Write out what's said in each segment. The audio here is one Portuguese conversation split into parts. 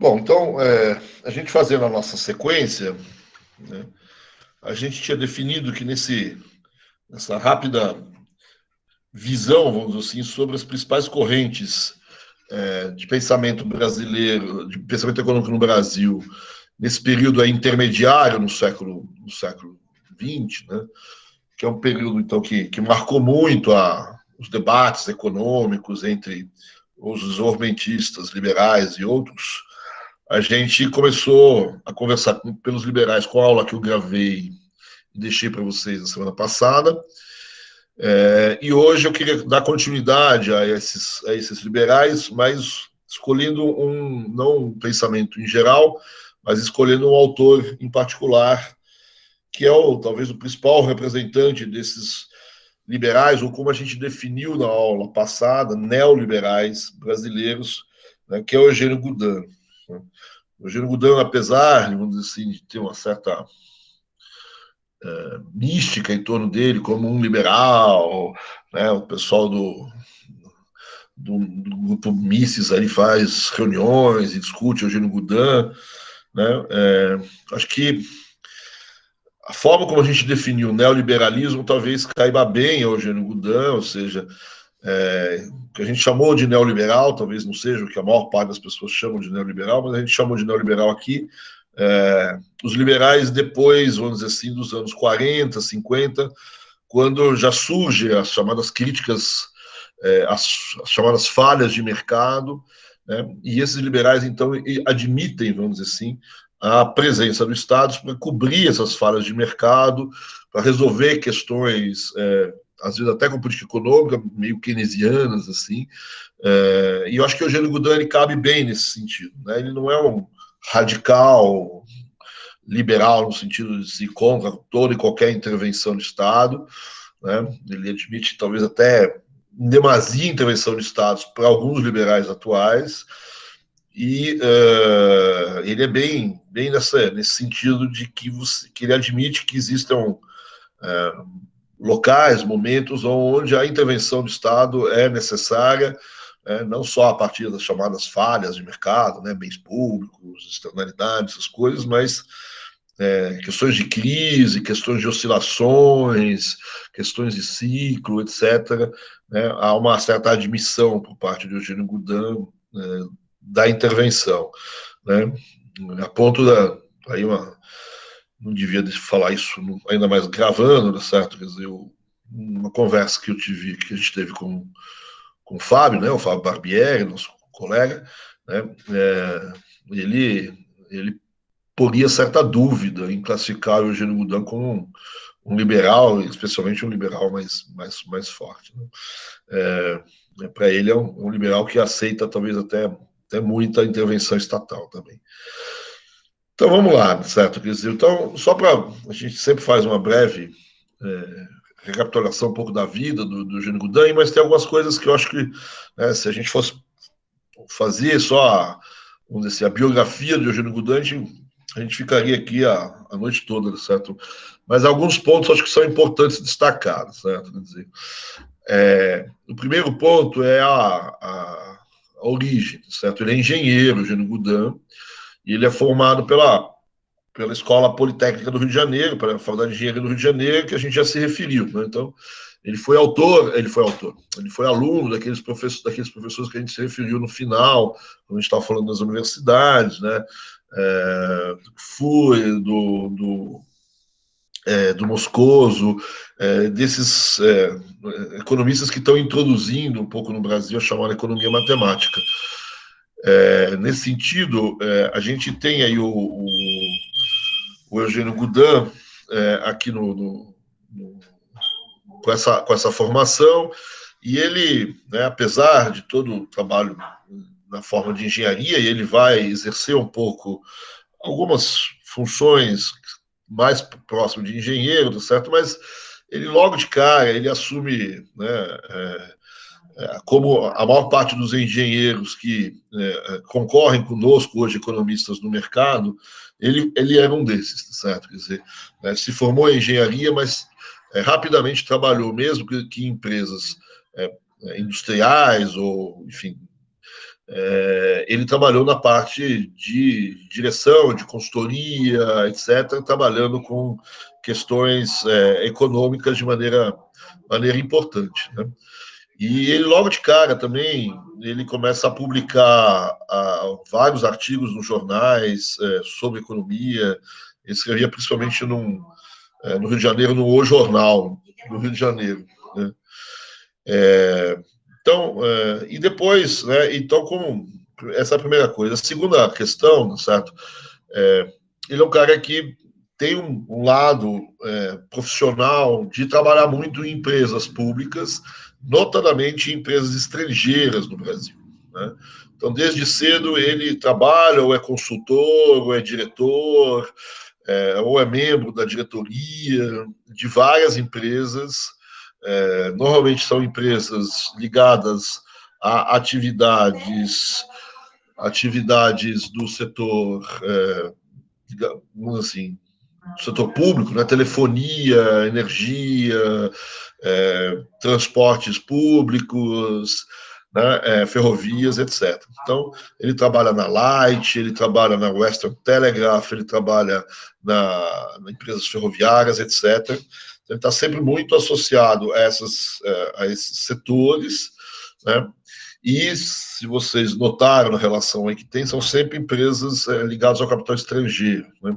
Bom, então, a gente fazendo a nossa sequência, né, a gente tinha definido que nessa rápida visão, vamos dizer assim, sobre as principais correntes de pensamento brasileiro, de pensamento econômico no Brasil, nesse período aí intermediário no século XX, né, que é um período, então, que marcou muito os debates econômicos entre os desenvolvimentistas liberais e outros. A gente começou a conversar pelos liberais com a aula que eu gravei e deixei para vocês na semana passada. E hoje eu queria dar continuidade a esses liberais, mas escolhendo não um pensamento em geral, mas escolhendo um autor em particular, que é talvez o principal representante desses liberais, ou como a gente definiu na aula passada, neoliberais brasileiros, né, que é o Eugênio Goudin. O Eugênio Goudin, apesar, vamos dizer assim, de ter uma certa mística em torno dele, como um liberal, né, o pessoal do grupo Mises ali faz reuniões e discute Eugênio Goudin, né, acho que a forma como a gente definiu o neoliberalismo talvez caiba bem ao Eugênio Goudin, ou seja, o que a gente chamou de neoliberal, talvez não seja o que a maior parte das pessoas chamam de neoliberal, mas a gente chamou de neoliberal aqui. Os liberais, depois, vamos dizer assim, dos anos 40, 50, quando já surgem as chamadas críticas, as chamadas falhas de mercado, né? E esses liberais, então, admitem, vamos dizer assim, a presença do Estado para cobrir essas falhas de mercado, para resolver questões, às vezes até com política econômica, meio keynesianas, assim. E eu acho que o Eugênio Goudin cabe bem nesse sentido, né? Ele não é um radical liberal no sentido de se contra toda e qualquer intervenção do Estado, né? Ele admite talvez até demasia intervenção de Estados para alguns liberais atuais, e ele é bem nesse sentido de que ele admite que existam locais, momentos onde a intervenção do Estado é necessária, não só a partir das chamadas falhas de mercado, né, bens públicos, externalidades, essas coisas, mas questões de crise, questões de oscilações, questões de ciclo, etc. Né, há uma certa admissão por parte de Eugênio Goudin da intervenção, né, a ponto aí não devia falar isso ainda mais gravando, né, certo? Quer dizer, uma conversa que a gente teve com o Fábio, né, o Fábio Barbieri, nosso colega, né, ele poria certa dúvida em classificar o Eugênio Goudin como um liberal, especialmente um liberal mais forte. Né? Para ele é um liberal que aceita talvez até muita intervenção estatal também. Então vamos lá, certo? Quer dizer, então, só para. A gente sempre faz uma breve recapitulação um pouco da vida do Eugênio Goudin, mas tem algumas coisas que eu acho que, né, se a gente fosse fazer só, vamos dizer assim, a biografia do Eugênio Goudin, a gente ficaria aqui a noite toda, certo? Mas alguns pontos acho que são importantes destacar, certo? Quer dizer, o primeiro ponto é a origem, certo? Ele é engenheiro, Eugênio Goudin, e ele é formado pela Escola Politécnica do Rio de Janeiro, pela Faculdade de Engenharia do Rio de Janeiro, que a gente já se referiu. Né? Então, ele foi aluno daqueles professores que a gente se referiu no final, quando a gente estava falando das universidades, né? Do Moscoso, desses economistas que estão introduzindo um pouco no Brasil a chamada economia matemática. Nesse sentido, a gente tem aí o Eugênio Goudin aqui com essa formação, e ele, né, apesar de todo o trabalho na forma de engenharia, e ele vai exercer um pouco algumas funções mais próximo de engenheiro, certo? Mas ele logo de cara ele assume, né, como a maior parte dos engenheiros que concorrem conosco hoje, economistas no mercado, ele era um desses, certo? Quer dizer, se formou em engenharia, mas rapidamente trabalhou, mesmo que em empresas industriais ou, enfim, ele trabalhou na parte de direção, de consultoria, etc., trabalhando com questões econômicas de maneira importante, né? E ele, logo de cara, também, ele começa a publicar vários artigos nos jornais sobre economia. Ele escrevia principalmente no Rio de Janeiro, no O Jornal, no Rio de Janeiro, né? Então, e depois, né, então, como essa é a primeira coisa. A segunda questão, certo? Ele é um cara que tem um lado profissional de trabalhar muito em empresas públicas, notadamente em empresas estrangeiras no Brasil, né? Então, desde cedo, ele trabalha, ou é consultor, ou é diretor, ou é membro da diretoria de várias empresas. Normalmente são empresas ligadas a atividades do setor, digamos assim, do setor público, né? Telefonia, energia, transportes públicos, né? Ferrovias, etc. Então, ele trabalha na Light, ele trabalha na Western Telegraph, ele trabalha na empresas ferroviárias, etc. Então, ele está sempre muito associado a esses setores, né? E, se vocês notaram na relação aí que tem, são sempre empresas ligadas ao capital estrangeiro, né?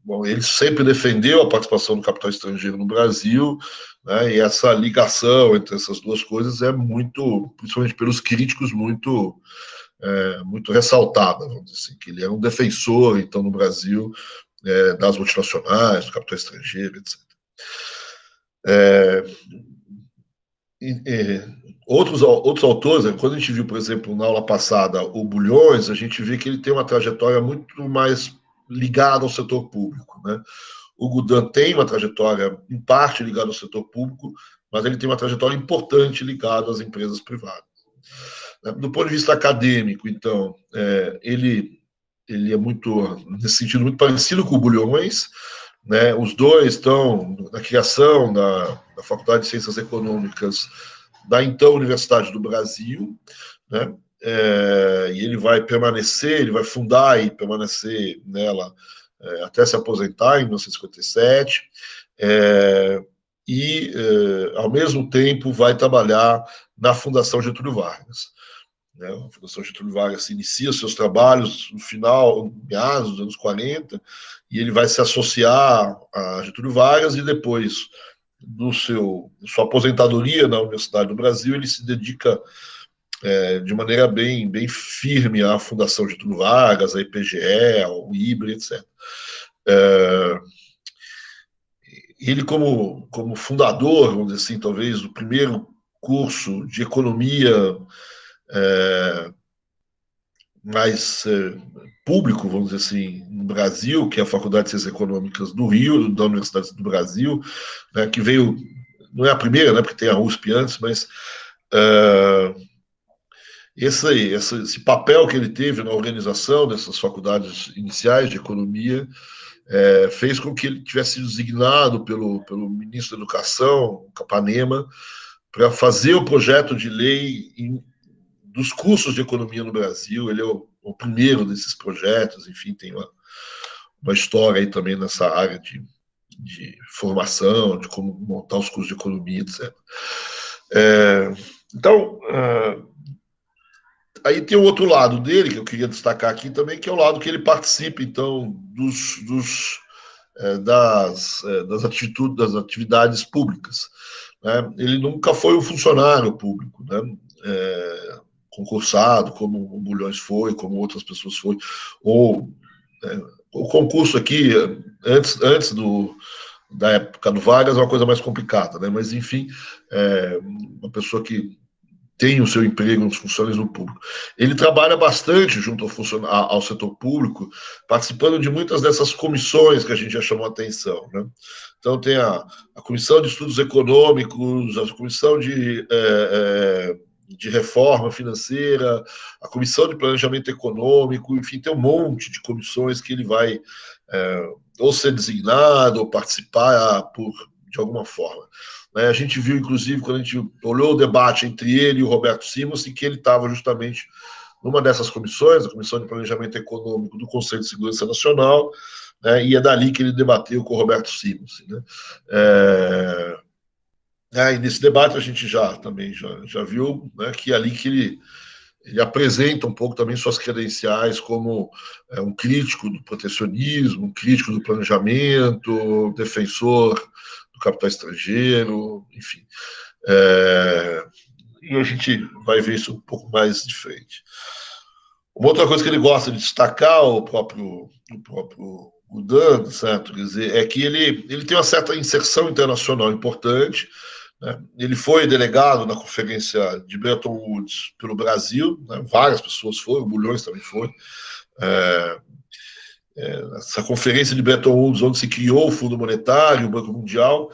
Bom, ele sempre defendeu a participação do capital estrangeiro no Brasil, né? E essa ligação entre essas duas coisas é muito, principalmente pelos críticos, muito ressaltada, vamos dizer assim, que ele é um defensor, então, no Brasil, das multinacionais, do capital estrangeiro, etc. Outros autores, né, quando a gente viu, por exemplo, na aula passada, o Bulhões, a gente vê que ele tem uma trajetória muito mais ligada ao setor público, né? O Gudan tem uma trajetória, em parte, ligada ao setor público, mas ele tem uma trajetória importante ligada às empresas privadas. Do ponto de vista acadêmico, então, ele é muito, nesse sentido, muito parecido com o Bulhões, né? Os dois estão na criação da Faculdade de Ciências Econômicas da então Universidade do Brasil, né? E ele vai fundar e permanecer nela até se aposentar em 1957, ao mesmo tempo, vai trabalhar na Fundação Getúlio Vargas, né? A Fundação Getúlio Vargas inicia seus trabalhos no final, meados dos anos 40, e ele vai se associar a Getúlio Vargas, e depois sua aposentadoria na Universidade do Brasil, ele se dedica de maneira bem firme à Fundação Getúlio Vargas, à IPGE, ao IBRE, etc. Ele, como fundador, vamos dizer assim, talvez, do primeiro curso de economia mais público, vamos dizer assim, no Brasil, que é a Faculdade de Ciências Econômicas do Rio, da Universidade do Brasil, né, que veio, não é a primeira, né, porque tem a USP antes, mas esse papel que ele teve na organização dessas faculdades iniciais de economia fez com que ele tivesse sido designado pelo ministro da Educação, Capanema, para fazer o projeto de lei dos cursos de economia no Brasil. Ele é o primeiro desses projetos, enfim, tem uma história aí também nessa área de formação, de como montar os cursos de economia, etc. Então, aí tem o outro lado dele, que eu queria destacar aqui também, que é o lado que ele participa, então, das atividades públicas, né? Ele nunca foi um funcionário público, né? Concursado, como o Bulhões foi, como outras pessoas foi, ou o concurso aqui, antes da época do Vargas, é uma coisa mais complicada, né? Mas, enfim, uma pessoa que tem o seu emprego nos funções no público. Ele trabalha bastante junto ao setor público, participando de muitas dessas comissões que a gente já chamou a atenção, né? Então, tem a Comissão de Estudos Econômicos, a Comissão de Reforma Financeira, a Comissão de Planejamento Econômico, enfim, tem um monte de comissões que ele vai ou ser designado ou participar de alguma forma. né? A gente viu, inclusive, quando a gente olhou o debate entre ele e o Roberto Simonsen, que ele estava justamente numa dessas comissões, a Comissão de Planejamento Econômico do Conselho de Segurança Nacional, né? E é dali que ele debateu com o Roberto Simonsen, né? E nesse debate a gente também já viu, né, que é ali que ele apresenta um pouco também suas credenciais como um crítico do protecionismo, um crítico do planejamento, defensor do capital estrangeiro, enfim. E a gente vai ver isso um pouco mais de frente. Uma outra coisa que ele gosta de destacar, o próprio Gudan, certo? Quer dizer, é que ele tem uma certa inserção internacional importante, né? Ele foi delegado na conferência de Bretton Woods pelo Brasil, né? Várias pessoas foram, o Bulhões também foi. Essa conferência de Bretton Woods, onde se criou o Fundo Monetário, o Banco Mundial,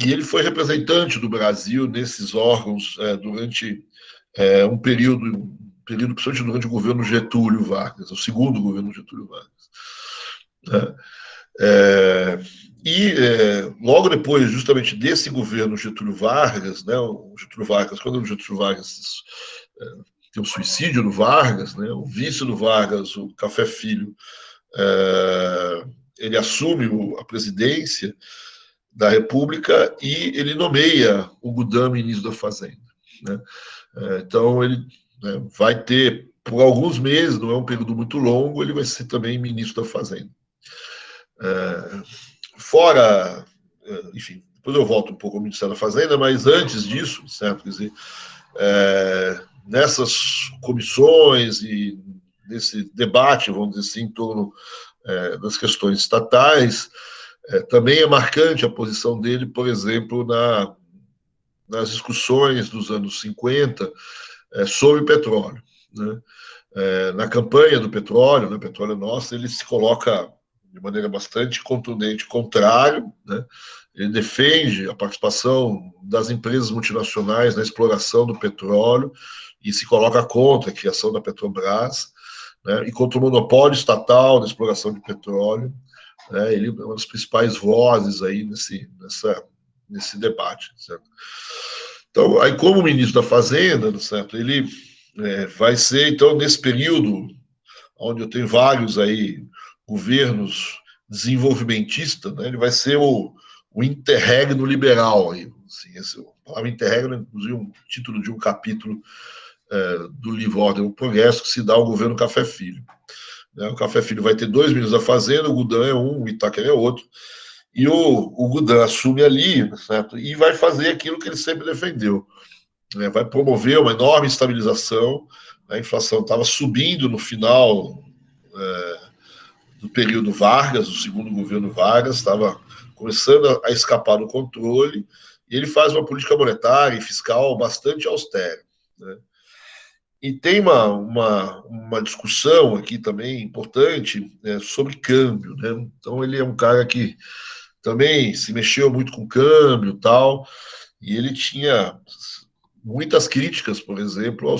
e ele foi representante do Brasil nesses órgãos durante um período, principalmente durante o governo Getúlio Vargas, o segundo governo Getúlio Vargas. Logo depois, justamente desse governo Getúlio Vargas, né, quando o Getúlio Vargas tem o suicídio do Vargas, né, o vice do Vargas, o Café Filho, ele assume a presidência da República e ele nomeia o Gudan ministro da Fazenda, né? Então ele vai ter, por alguns meses, não é um período muito longo, ele vai ser também ministro da Fazenda. Fora, enfim, depois eu volto um pouco ao Ministério da Fazenda, mas antes disso, certo? Quer dizer, nessas comissões e nesse debate, vamos dizer assim, em torno das questões estatais, também é marcante a posição dele, por exemplo, nas discussões dos anos 50 sobre petróleo, né? Na campanha do petróleo, né, Petróleo Nosso, ele se coloca de maneira bastante contundente contrário, né? Ele defende a participação das empresas multinacionais na exploração do petróleo e se coloca contra a criação da Petrobras, né? E contra o monopólio estatal da exploração de petróleo, né? Ele é uma das principais vozes aí nesse debate, certo? Então, aí como ministro da Fazenda, certo? Ele vai ser, então, nesse período onde eu tenho vários aí governos desenvolvimentistas, né? Ele vai ser o interregno liberal. Aí, assim, a palavra interregno é, inclusive, um título de um capítulo do livro Ordem e Progresso, que se dá ao governo Café Filho. O Café Filho vai ter 2 ministros da Fazenda, o Gudan é um, o Itaquera é outro, e o Gudan assume ali, certo? E vai fazer aquilo que ele sempre defendeu, né? Vai promover uma enorme estabilização. A inflação estava subindo no final do período Vargas, do segundo governo Vargas, estava começando a escapar do controle, e ele faz uma política monetária e fiscal bastante austera, né? E tem uma discussão aqui também importante sobre câmbio, né? Então ele é um cara que também se mexeu muito com câmbio e tal, e ele tinha muitas críticas, por exemplo,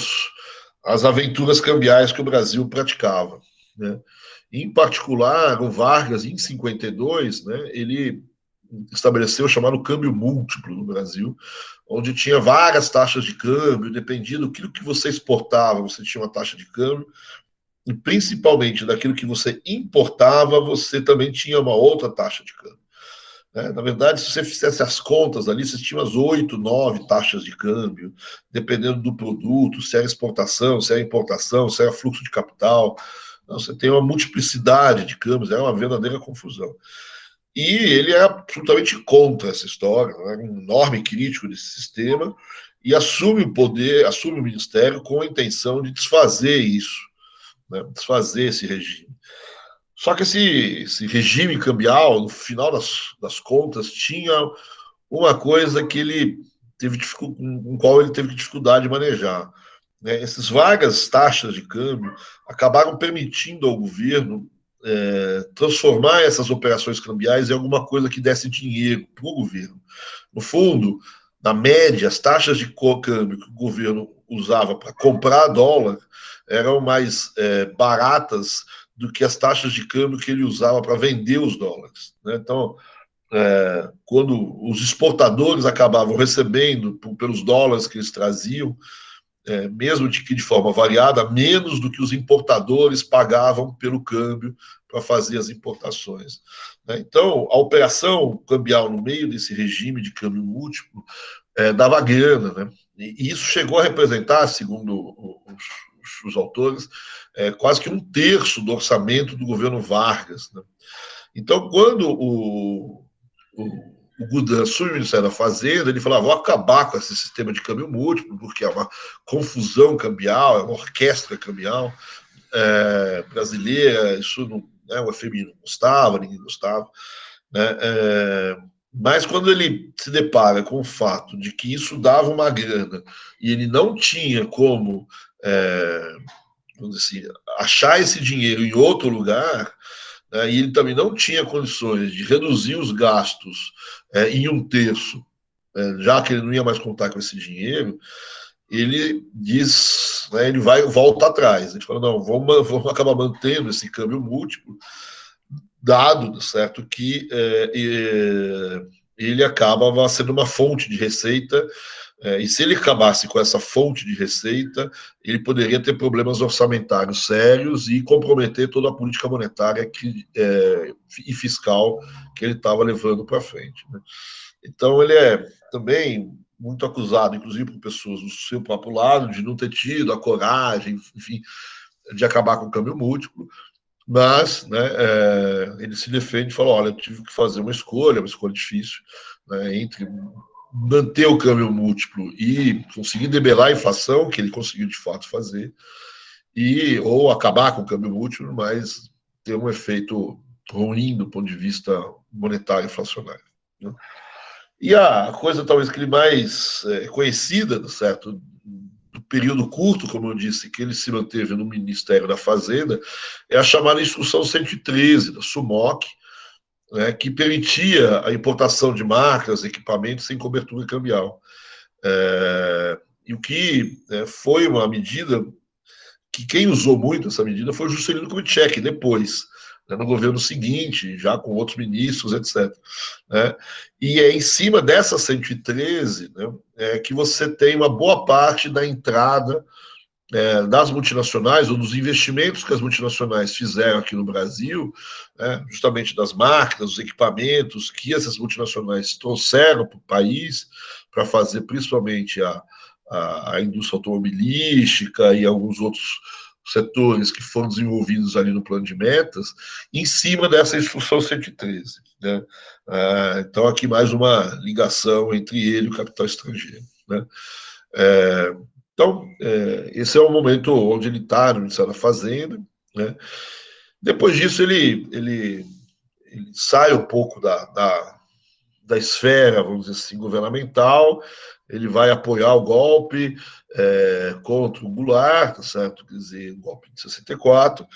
às aventuras cambiais que o Brasil praticava, né? Em particular, o Vargas, em 52, né, ele estabeleceu o chamado câmbio múltiplo no Brasil, onde tinha várias taxas de câmbio, dependia do que você exportava, você tinha uma taxa de câmbio, e principalmente daquilo que você importava, você também tinha uma outra taxa de câmbio. Na verdade, se você fizesse as contas ali, você tinha umas 8, 9 taxas de câmbio, dependendo do produto, se era exportação, se era importação, se era fluxo de capital. Então, você tem uma multiplicidade de câmbios, era uma verdadeira confusão. E ele é absolutamente contra essa história, é um enorme crítico desse sistema, e assume o poder, assume o ministério com a intenção de desfazer isso, né, desfazer esse regime. Só que esse regime cambial, no final das contas, tinha uma coisa que ele teve com qual ele teve dificuldade de manejar, né? Essas vagas taxas de câmbio acabaram permitindo ao governo transformar essas operações cambiais em alguma coisa que desse dinheiro para o governo. No fundo, na média, as taxas de câmbio que o governo usava para comprar dólar eram mais baratas do que as taxas de câmbio que ele usava para vender os dólares, né? Então, quando os exportadores acabavam recebendo pelos dólares que eles traziam, mesmo de forma variada, menos do que os importadores pagavam pelo câmbio para fazer as importações. Então, a operação cambial no meio desse regime de câmbio múltiplo dava grana, né? E isso chegou a representar, segundo os autores, quase que um terço do orçamento do governo Vargas, né? Então, quando o Gudan assume o Ministério da Fazenda, ele falava: vou acabar com esse sistema de câmbio múltiplo, porque é uma confusão cambial, é uma orquestra cambial brasileira, isso não, né, o FMI não gostava, ninguém gostava, né? Mas quando ele se depara com o fato de que isso dava uma grana e ele não tinha como, vamos dizer assim, achar esse dinheiro em outro lugar, e ele também não tinha condições de reduzir os gastos em um terço, já que ele não ia mais contar com esse dinheiro, ele diz, né, ele volta atrás. Ele fala: não, vamos acabar mantendo esse câmbio múltiplo, dado, certo, que ele acaba sendo uma fonte de receita, e se ele acabasse com essa fonte de receita, ele poderia ter problemas orçamentários sérios e comprometer toda a política monetária e fiscal que ele estava levando para frente, né? Então, ele é também muito acusado, inclusive por pessoas do seu próprio lado, de não ter tido a coragem, enfim, de acabar com o câmbio múltiplo, mas, né, ele se defende e fala: olha, eu tive que fazer uma escolha difícil, né, entre manter o câmbio múltiplo e conseguir debelar a inflação, que ele conseguiu de fato fazer, ou acabar com o câmbio múltiplo, mas ter um efeito ruim do ponto de vista monetário e inflacionário, né? E a coisa talvez que ele mais conhecida, certo, do período curto, como eu disse, que ele se manteve no Ministério da Fazenda, é a chamada Instrução 113 da SUMOC, né, que permitia a importação de marcas, equipamentos sem cobertura cambial. E o que foi uma medida que quem usou muito essa medida foi o Juscelino Kubitschek, depois, né, no governo seguinte, já com outros ministros, etc. Né? E é em cima dessa 113, né, que você tem uma boa parte da entrada das multinacionais, ou dos investimentos que as multinacionais fizeram aqui no Brasil, justamente das máquinas, dos equipamentos que essas multinacionais trouxeram para o país, para fazer principalmente a indústria automobilística e alguns outros setores que foram desenvolvidos ali no plano de metas, em cima dessa instrução 113. Né? Então, aqui mais uma ligação entre ele e o capital estrangeiro. Né? Então, esse é o momento onde ele está no Ministério da Fazenda, né? Depois disso, ele sai um pouco da esfera, vamos dizer assim, governamental, ele vai apoiar o golpe contra o Goulart, tá certo? Quer dizer, o golpe de 64,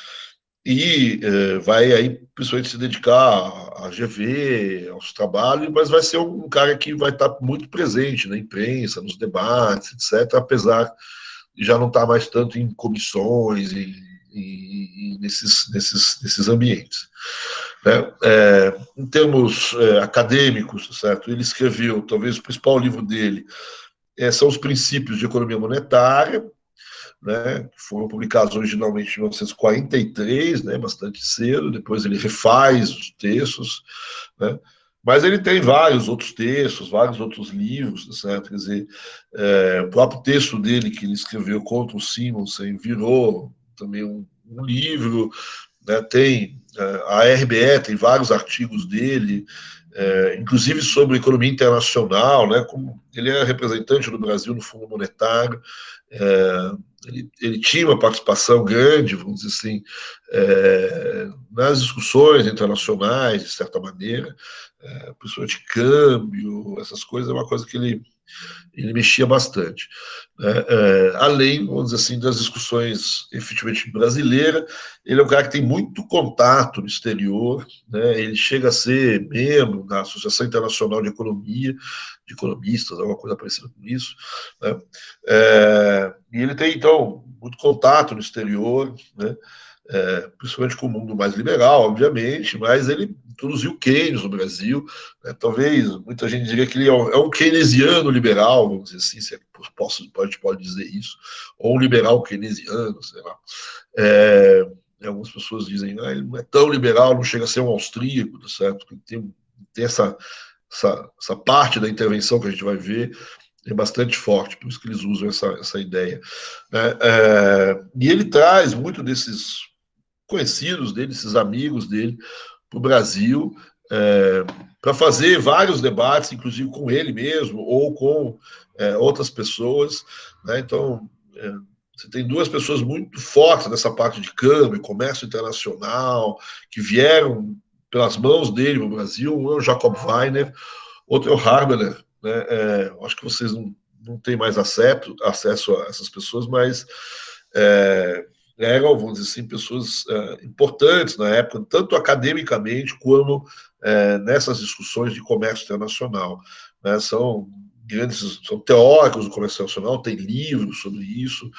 e vai aí principalmente se dedicar à GV, aos trabalhos, mas vai ser um cara que vai estar muito presente na imprensa, nos debates, etc., apesar de já não estar mais tanto em comissões e nesses ambientes. Né? Em termos acadêmicos, certo? Ele escreveu, talvez o principal livro dele são os Princípios de Economia Monetária, né, que foram publicados originalmente em 1943, né, bastante cedo. Depois ele refaz os textos, né, mas ele tem vários outros textos, vários outros livros, certo? Quer dizer, o próprio texto dele que ele escreveu contra o Simonsen virou também um livro, né? Tem a RBE, tem vários artigos dele, inclusive sobre economia internacional, né? Como ele é representante do Brasil no Fundo Monetário, ele tinha uma participação grande, vamos dizer assim, nas discussões internacionais, de certa maneira, principalmente câmbio, essas coisas, é uma coisa que ele mexia bastante. Além, vamos dizer assim, das discussões efetivamente brasileiras, ele é um cara que tem muito contato no exterior, né? Ele chega a ser membro da Associação Internacional de Economia, de economistas, alguma coisa parecida com isso, né? E ele tem, então, muito contato no exterior, né? principalmente com o mundo mais liberal, obviamente, mas ele introduziu Keynes no Brasil. Né? Talvez muita gente diria que ele é um keynesiano liberal, vamos dizer assim, se pode dizer isso, ou um liberal keynesiano, sei lá. Algumas pessoas dizem que ele não é tão liberal, não chega a ser um austríaco, tá certo? Tem essa parte da intervenção que a gente vai ver é bastante forte, por isso que eles usam essa ideia. Né? E ele traz muito desses conhecidos dele, esses amigos dele, para o Brasil, para fazer vários debates, inclusive com ele mesmo, ou com outras pessoas. Né? Então, você tem duas pessoas muito fortes nessa parte de câmbio, comércio internacional, que vieram pelas mãos dele no Brasil. Um é o Jacob Weiner, outro é o Harbeler. Né? Acho que vocês não têm mais acesso a essas pessoas, mas eram, vamos dizer assim, pessoas importantes na época, tanto academicamente como nessas discussões de comércio internacional. Né? São teóricos do comércio internacional, têm livros sobre isso,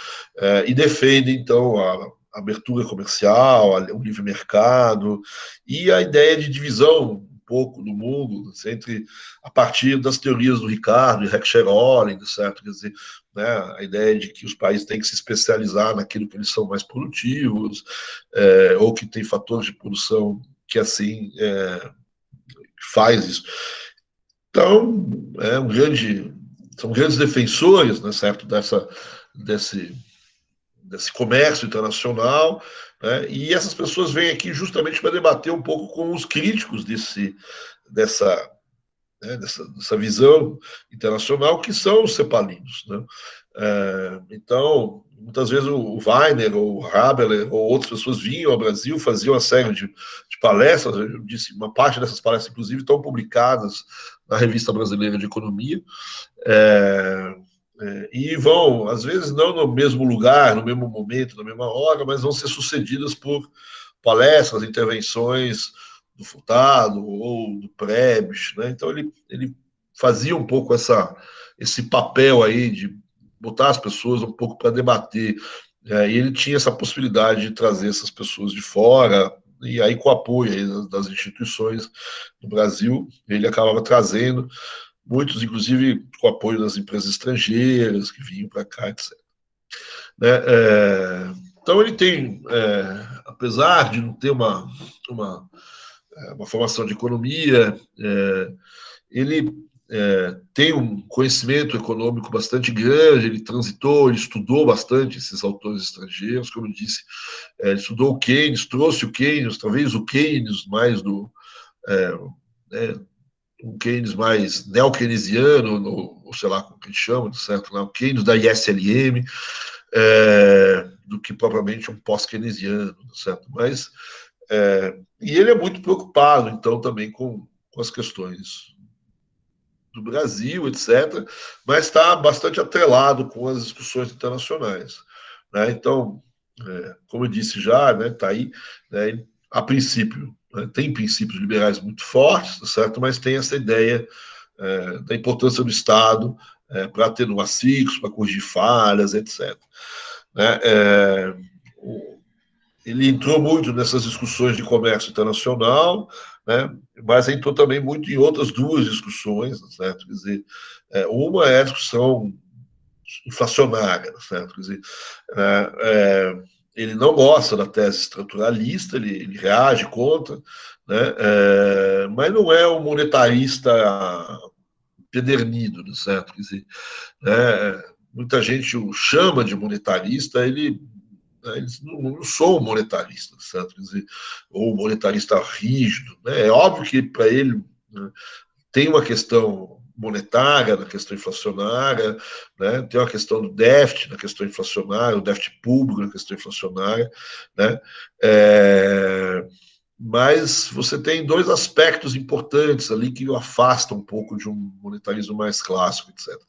e defendem, então, a abertura comercial, o livre mercado e a ideia de divisão um pouco do mundo entre a partir das teorias do Ricardo e Heckscher-Ohlin, certo? Quer dizer, né, a ideia de que os países têm que se especializar naquilo que eles são mais produtivos, ou que tem fatores de produção que assim faz isso. Então, são grandes defensores, né, certo, desse comércio internacional, né, e essas pessoas vêm aqui justamente para debater um pouco com os críticos dessa visão internacional, que são os cepalinos. Né? Então, muitas vezes o Weiner, ou o Haberler, ou outras pessoas vinham ao Brasil, faziam uma série de palestras, eu disse, uma parte dessas palestras, inclusive, estão publicadas na Revista Brasileira de Economia, e vão, às vezes, não no mesmo lugar, no mesmo momento, na mesma hora, mas vão ser sucedidas por palestras, intervenções do Furtado ou do Prebisch, né? Então ele fazia um pouco esse papel aí de botar as pessoas um pouco para debater, e ele tinha essa possibilidade de trazer essas pessoas de fora, e aí com o apoio aí das instituições do Brasil, ele acabava trazendo muitos, inclusive com o apoio das empresas estrangeiras que vinham para cá, etc. Né? Então ele tem, apesar de não ter uma formação de economia, ele tem um conhecimento econômico bastante grande, ele transitou, ele estudou bastante esses autores estrangeiros, como eu disse, ele estudou o Keynes, trouxe o Keynes, talvez o Keynes mais um Keynes mais neo-keynesiano, ou sei lá como que a gente chama, certo? O Keynes da ISLM, do que propriamente um pós-keynesiano, certo? Mas, e ele é muito preocupado, então, também com as questões do Brasil, etc., mas está bastante atrelado com as discussões internacionais. Né? Então, como eu disse já, né, está aí, né, a princípio, né, tem princípios liberais muito fortes, certo? Mas tem essa ideia da importância do Estado para atenuar ciclos, para corrigir falhas, etc. Né? Ele entrou muito nessas discussões de comércio internacional, né? Mas entrou também muito em outras duas discussões, certo? Quer dizer, uma é a discussão inflacionária, certo? Quer dizer, ele não gosta da tese estruturalista, ele reage contra, né? Mas não é um monetarista pedernido, certo? Quer dizer, muita gente o chama de monetarista, eles não são monetaristas, certo? Quer dizer, ou monetarista rígido. Né? É óbvio que para ele, né, tem uma questão monetária na questão inflacionária, né? Tem uma questão do déficit na questão inflacionária, o déficit público na questão inflacionária, né? Mas você tem dois aspectos importantes ali que o afastam um pouco de um monetarismo mais clássico, etc.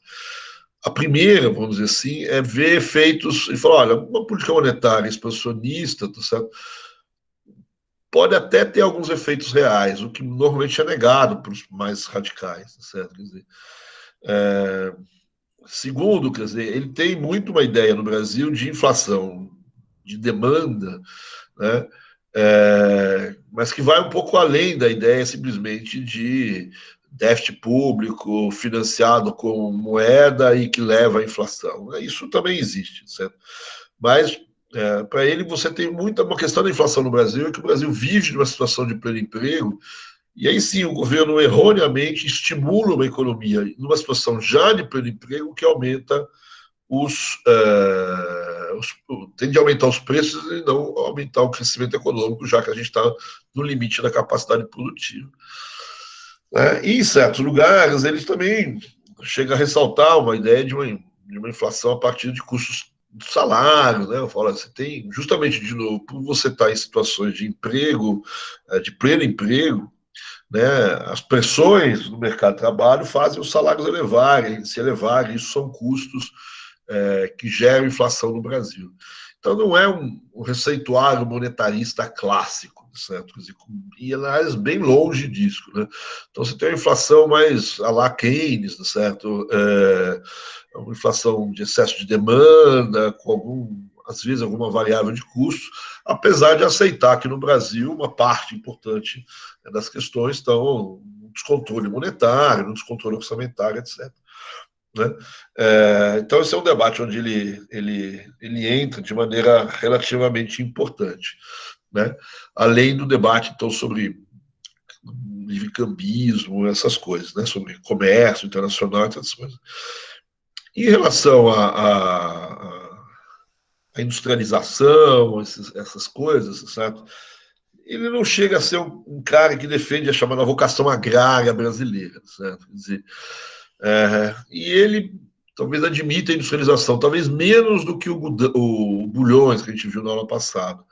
A primeira, vamos dizer assim, é ver efeitos e falar, olha, uma política monetária expansionista, tá certo? Pode até ter alguns efeitos reais, o que normalmente é negado para os mais radicais, tá certo? Quer dizer, segundo, quer dizer, ele tem muito uma ideia no Brasil de inflação de demanda, né? Mas que vai um pouco além da ideia simplesmente de déficit público financiado com moeda e que leva à inflação. Isso também existe, certo? Mas para ele você tem uma questão da inflação no Brasil, é que o Brasil vive numa situação de pleno emprego, e aí sim o governo erroneamente estimula uma economia numa situação já de pleno emprego que aumenta tende a aumentar os preços e não aumentar o crescimento econômico, já que a gente está no limite da capacidade produtiva. E em certos lugares, eles também chegam a ressaltar uma ideia de uma inflação a partir de custos do salário, né? Eu falo, você tem, justamente, de novo, por você estar em situações de emprego, de pleno emprego, né, as pressões no mercado de trabalho fazem os salários se elevarem, isso são custos que geram inflação no Brasil. Então, não é um receituário monetarista clássico, certo? E, aliás, bem longe disso, né? Então, você tem uma inflação mais à la Keynes, certo? Uma inflação de excesso de demanda, com às vezes alguma variável de custo, apesar de aceitar que no Brasil uma parte importante das questões estão no descontrole monetário, no descontrole orçamentário, etc. Né? Então, esse é um debate onde ele entra de maneira relativamente importante. Né? Além do debate, então, sobre livre-cambismo, essas coisas, né? Sobre comércio internacional, essas coisas. Em relação à industrialização, essas coisas, certo? Ele não chega a ser um cara que defende a chamada vocação agrária brasileira, certo? Quer dizer, e ele talvez admita a industrialização, talvez menos do que o Bulhões que a gente viu na aula passada.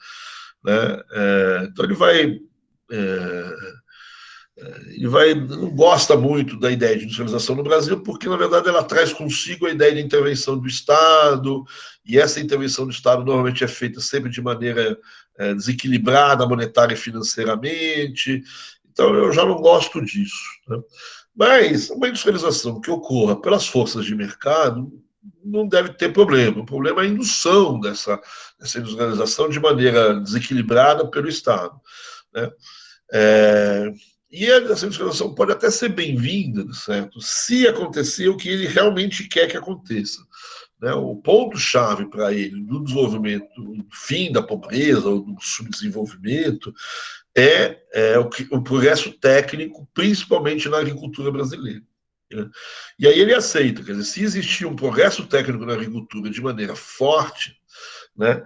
Né? Então ele não gosta muito da ideia de industrialização no Brasil, porque, na verdade, ela traz consigo a ideia de intervenção do Estado, e essa intervenção do Estado normalmente é feita sempre de maneira desequilibrada monetária e financeiramente. Então, eu já não gosto disso. Né? Mas uma industrialização que ocorra pelas forças de mercado não deve ter problema. O problema é a indução dessa industrialização de maneira desequilibrada pelo Estado. Né? E essa industrialização pode até ser bem-vinda, certo? Se acontecer o que ele realmente quer que aconteça. Né? O ponto-chave para ele do desenvolvimento, do fim da pobreza ou do subdesenvolvimento, o progresso técnico, principalmente na agricultura brasileira. Né? E aí ele aceita, quer dizer, se existir um progresso técnico na agricultura de maneira forte, né,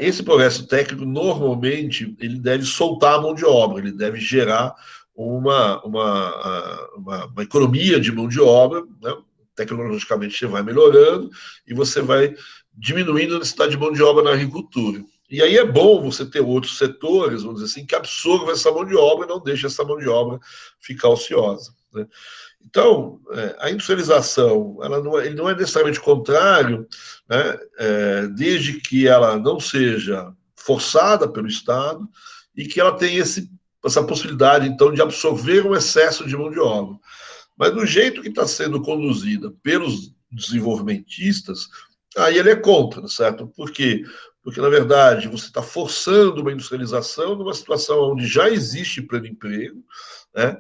esse progresso técnico, normalmente, ele deve soltar a mão de obra, ele deve gerar uma economia de mão de obra, né? Tecnologicamente você vai melhorando e você vai diminuindo a necessidade de mão de obra na agricultura. E aí é bom você ter outros setores, vamos dizer assim, que absorvam essa mão de obra e não deixem essa mão de obra ficar ociosa. Né? Então, a industrialização ele não é necessariamente contrário, né, desde que ela não seja forçada pelo Estado e que ela tenha essa possibilidade, então, de absorver um excesso de mão de obra. Mas do jeito que está sendo conduzida pelos desenvolvimentistas, aí ele é contra, certo? Por quê? Porque, na verdade, você está forçando uma industrialização numa situação onde já existe pleno emprego, né?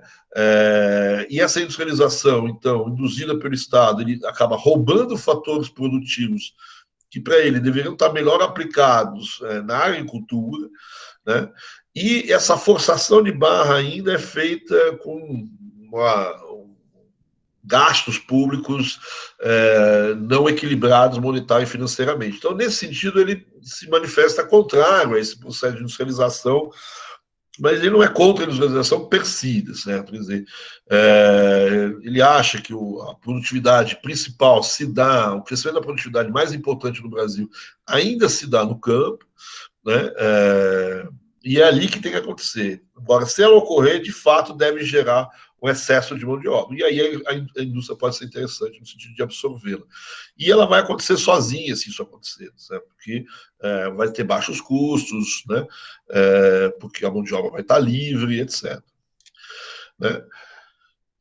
E essa industrialização, então, induzida pelo Estado, ele acaba roubando fatores produtivos que, para ele, deveriam estar melhor aplicados na agricultura, né? E essa forçação de barra ainda é feita com gastos públicos não equilibrados monetário e financeiramente. Então, nesse sentido, ele se manifesta contrário a esse processo de industrialização, mas ele não é contra a industrialização per si, certo? Quer dizer, ele acha que a produtividade principal se dá, o crescimento da produtividade mais importante no Brasil ainda se dá no campo, né? E é ali que tem que acontecer. Agora, se ela ocorrer, de fato, deve gerar um excesso de mão de obra. E aí a indústria pode ser interessante no sentido de absorvê-la. E ela vai acontecer sozinha, se isso acontecer, certo? Porque vai ter baixos custos, né? Porque a mão de obra vai estar livre, etc. Né?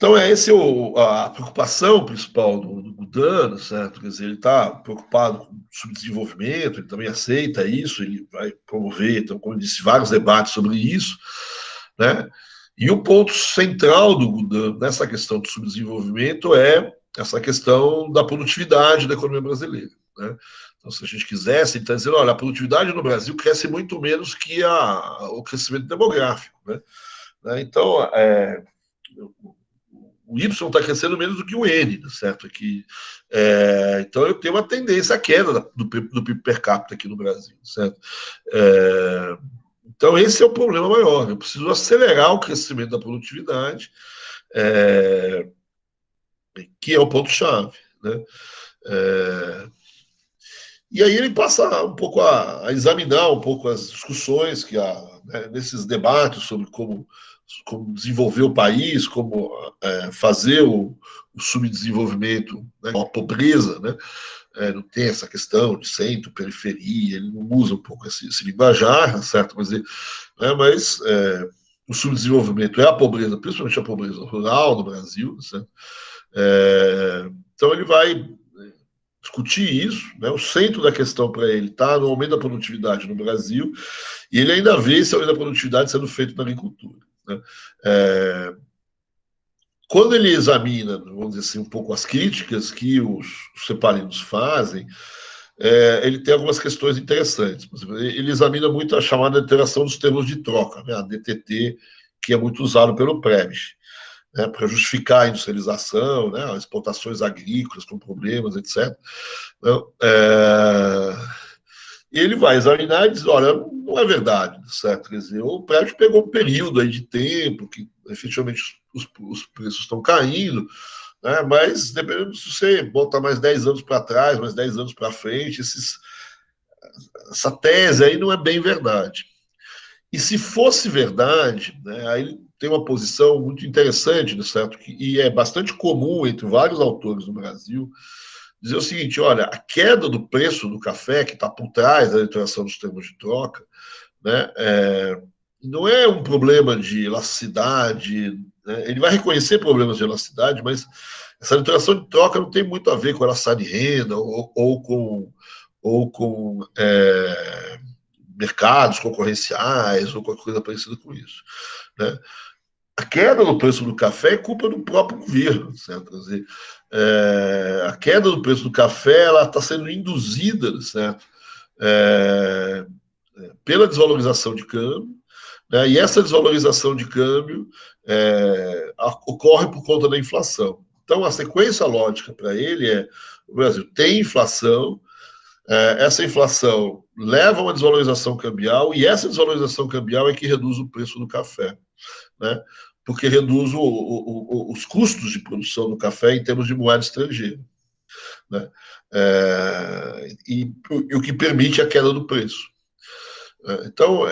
Então, a preocupação principal do Gudano, certo? Quer dizer, ele está preocupado com o subdesenvolvimento, ele também aceita isso, ele vai promover, então, como eu disse, vários debates sobre isso, né? E o ponto central do Gudano nessa questão do subdesenvolvimento é essa questão da produtividade da economia brasileira, né? Então, se a gente quisesse, ele está dizendo, olha, a produtividade no Brasil cresce muito menos que o crescimento demográfico, né? Então, o Y está crescendo menos do que o N, certo? Então eu tenho uma tendência à queda do PIB per capita aqui no Brasil, certo? Então esse é o problema maior. Eu preciso acelerar o crescimento da produtividade, que é o ponto-chave, né? E aí ele passa um pouco a examinar um pouco as discussões que há, né, nesses debates sobre como desenvolver o país, como fazer o subdesenvolvimento, né, a pobreza, né, não tem essa questão de centro, periferia, ele não usa um pouco esse linguajar, certo? Mas o subdesenvolvimento é a pobreza, principalmente a pobreza rural no Brasil, certo? Então ele vai discutir isso, né? O centro da questão para ele está no aumento da produtividade no Brasil, e ele ainda vê esse aumento da produtividade sendo feito na agricultura, né? Quando ele examina, vamos dizer assim, um pouco as críticas que os cepalinos fazem, ele tem algumas questões interessantes. Por exemplo, ele examina muito a chamada alteração dos termos de troca, né? A DTT, que é muito usado pelo PREBIS, né, para justificar a industrialização, né, as exportações agrícolas com problemas, etc. Então, e ele vai examinar e diz, olha, não é verdade, certo? Quer dizer, o prédio pegou um período aí de tempo que efetivamente os preços estão caindo, né, mas dependendo se você botar mais 10 anos para trás, mais 10 anos para frente, essa tese aí não é bem verdade. E se fosse verdade, né, aí ele tem uma posição muito interessante, né, certo? E é bastante comum entre vários autores no Brasil dizer o seguinte: olha, a queda do preço do café, que está por trás da alteração dos termos de troca, né, não é um problema de elasticidade, né? Ele vai reconhecer problemas de elasticidade, mas essa alteração de troca não tem muito a ver com elasticidade de renda ou com mercados concorrenciais ou qualquer coisa parecida com isso, né? A queda no preço do café é culpa do próprio governo, certo? Quer dizer, a queda do preço do café ela está sendo induzida, certo? Pela desvalorização de câmbio, né? E essa desvalorização de câmbio ocorre por conta da inflação. Então, a sequência lógica para ele é: o Brasil tem inflação, essa inflação leva a uma desvalorização cambial, e essa desvalorização cambial é que reduz o preço do café, né? Porque reduz os custos de produção do café em termos de moeda estrangeira, né? E o que permite a queda do preço. Então,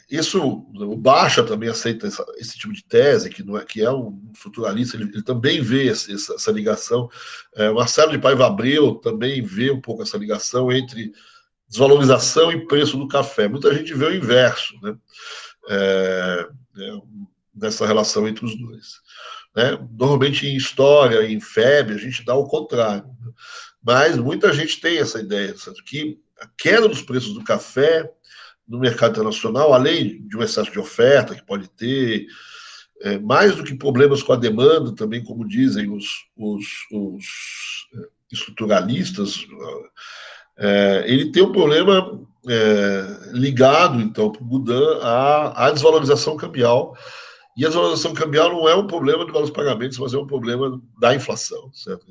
isso, o Baixa também aceita esse tipo de tese, que é um futuralista, ele também vê essa ligação. Marcelo de Paiva Abreu também vê um pouco essa ligação entre desvalorização e preço do café. Muita gente vê o inverso, né? Nessa relação entre os dois, né? Normalmente em história, em FEB, a gente dá o contrário, né? Mas muita gente tem essa ideia, certo? Que a queda dos preços do café no mercado internacional, além de um excesso de oferta que pode ter, mais do que problemas com a demanda, também, como dizem os estruturalistas, ele tem um problema ligado, então, para o Gudan à desvalorização cambial. E a desvalorização cambial não é um problema de valores pagamentos, mas é um problema da inflação, certo?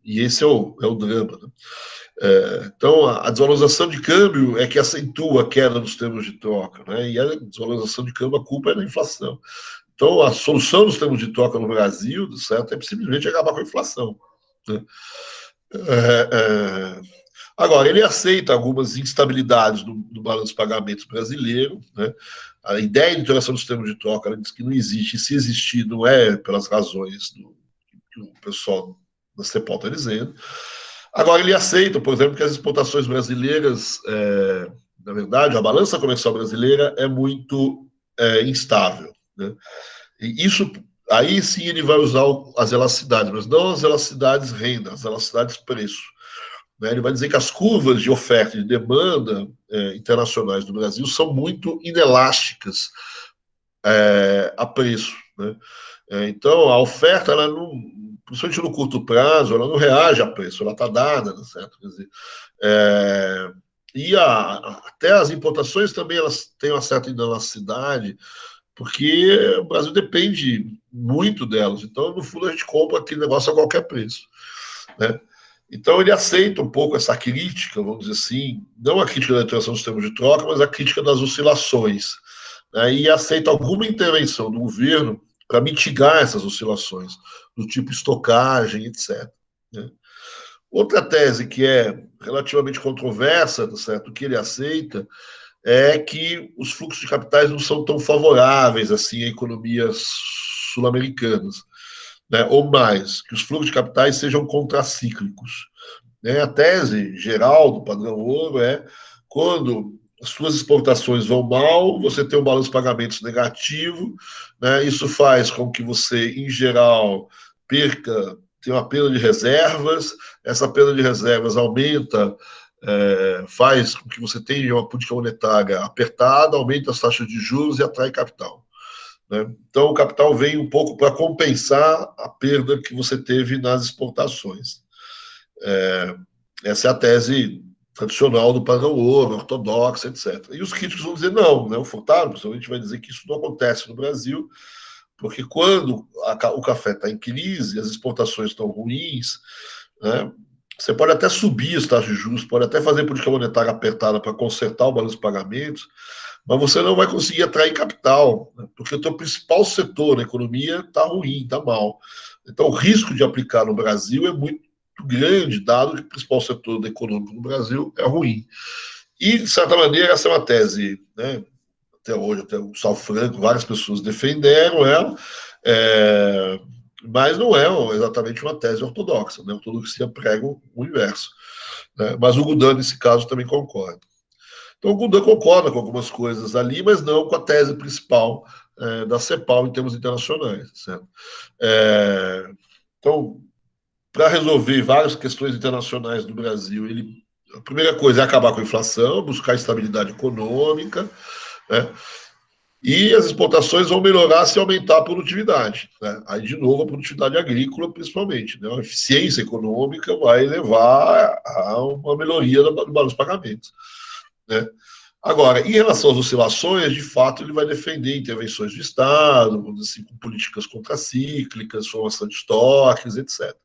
E esse é o drama, né? Então, a desvalorização de câmbio é que acentua a queda dos termos de troca, né? E a desvalorização de câmbio, a culpa é da inflação. Então, a solução dos termos de troca no Brasil, certo, é simplesmente acabar com a inflação, né? Agora, ele aceita algumas instabilidades do balanço de pagamentos brasileiro, né? A ideia de interação dos termos de troca, ela diz que não existe, e se existir, não é pelas razões que o pessoal da CEPOL está dizendo. Agora, ele aceita, por exemplo, que as exportações brasileiras, na verdade, a balança comercial brasileira é muito instável, né? E isso, aí sim ele vai usar as elasticidades, mas não as elasticidades renda, as elasticidades preço. Né? Ele vai dizer que as curvas de oferta e de demanda internacionais do Brasil são muito inelásticas a preço. Né? Então, a oferta, ela não, principalmente no curto prazo, ela não reage a preço, ela está dada, né, certo? Quer dizer, e até as importações também elas têm uma certa inelasticidade, porque o Brasil depende muito delas. Então, no fundo, a gente compra aquele negócio a qualquer preço. Né? Então, ele aceita um pouco essa crítica, vamos dizer assim, não a crítica da alteração dos termos de troca, mas a crítica das oscilações. Né? E aceita alguma intervenção do governo para mitigar essas oscilações, do tipo estocagem, etc. Né? Outra tese que é relativamente controversa, tá certo? O que ele aceita é que os fluxos de capitais não são tão favoráveis assim a economias sul-americanas, né? Ou mais, que os fluxos de capitais sejam contracíclicos. Né? A tese geral do padrão ouro é quando as suas exportações vão mal, você tem um balanço de pagamentos negativo, né? Isso faz com que você, em geral, tenha uma perda de reservas, essa perda de reservas aumenta, faz com que você tenha uma política monetária apertada, aumenta as taxas de juros e atrai capital. Né? Então, o capital vem um pouco para compensar a perda que você teve nas exportações. Essa é a tese tradicional do padrão ouro, ortodoxa, etc. E os críticos vão dizer não, né? O Furtado, principalmente, vai dizer que isso não acontece no Brasil, porque quando o café está em crise, as exportações estão ruins, né? Você pode até subir as taxas de juros, pode até fazer política monetária apertada para consertar o balanço de pagamentos, mas você não vai conseguir atrair capital, né? Porque o teu principal setor na economia está ruim, está mal. Então, o risco de aplicar no Brasil é muito grande, dado que o principal setor econômico no Brasil é ruim. E, de certa maneira, essa é uma tese, né? Até hoje, até o Sal Franco, várias pessoas defenderam ela, mas não é exatamente uma tese ortodoxa. Né? A ortodoxia prega o inverso. Né? Mas o Goudan, nesse caso, também concorda. Então, o Goudan concorda com algumas coisas ali, mas não com a tese principal da CEPAL em termos internacionais. Certo? Então, para resolver várias questões internacionais do Brasil, a primeira coisa é acabar com a inflação, buscar estabilidade econômica, né? E as exportações vão melhorar se aumentar a produtividade. Né? Aí, de novo, a produtividade agrícola, principalmente. Né? A eficiência econômica vai levar a uma melhoria dos pagamentos. Né? Agora, em relação às oscilações, de fato, ele vai defender intervenções do Estado, assim, com políticas contracíclicas, formação de estoques, etc.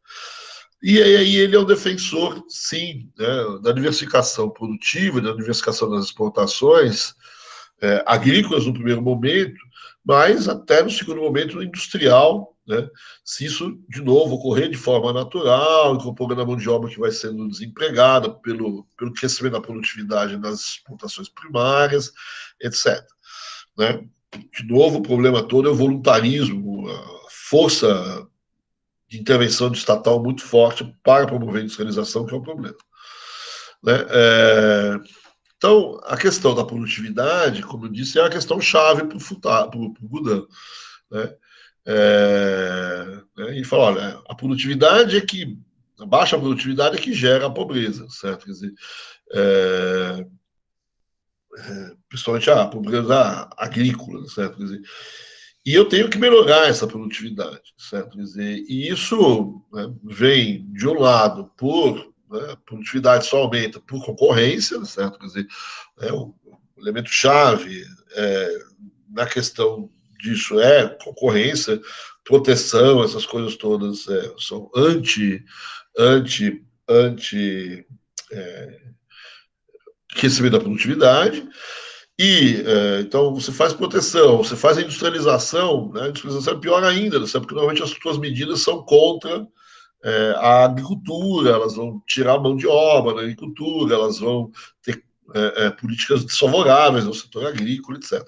E aí ele é um defensor, sim, né, da diversificação produtiva, da diversificação das exportações, agrícolas no primeiro momento, mas até no segundo momento industrial, né, se isso, de novo, ocorrer de forma natural, incorporando a mão de obra que vai sendo desempregada pelo crescimento da produtividade nas exportações primárias, etc. Né? De novo, o problema todo é o voluntarismo, a força de intervenção de estatal muito forte para promover a industrialização, que é o problema. Né? Então, a questão da produtividade, como eu disse, é a questão chave para o Goudan. Né? E fala, olha, a produtividade é que, a baixa produtividade é que gera a pobreza, certo? Quer dizer, principalmente a pobreza agrícola, certo? Quer dizer, e eu tenho que melhorar essa produtividade, certo? Quer dizer, e isso, né, vem, de um lado, a produtividade só aumenta por concorrência, certo? Quer dizer, o elemento-chave na questão disso é concorrência, proteção, essas coisas todas são anti crescimento da produtividade. E então você faz proteção, você faz a industrialização, né? A industrialização é pior ainda, sabe? Porque normalmente as suas medidas são contra a agricultura, elas vão tirar a mão de obra da agricultura, elas vão ter políticas desfavoráveis ao setor agrícola, etc.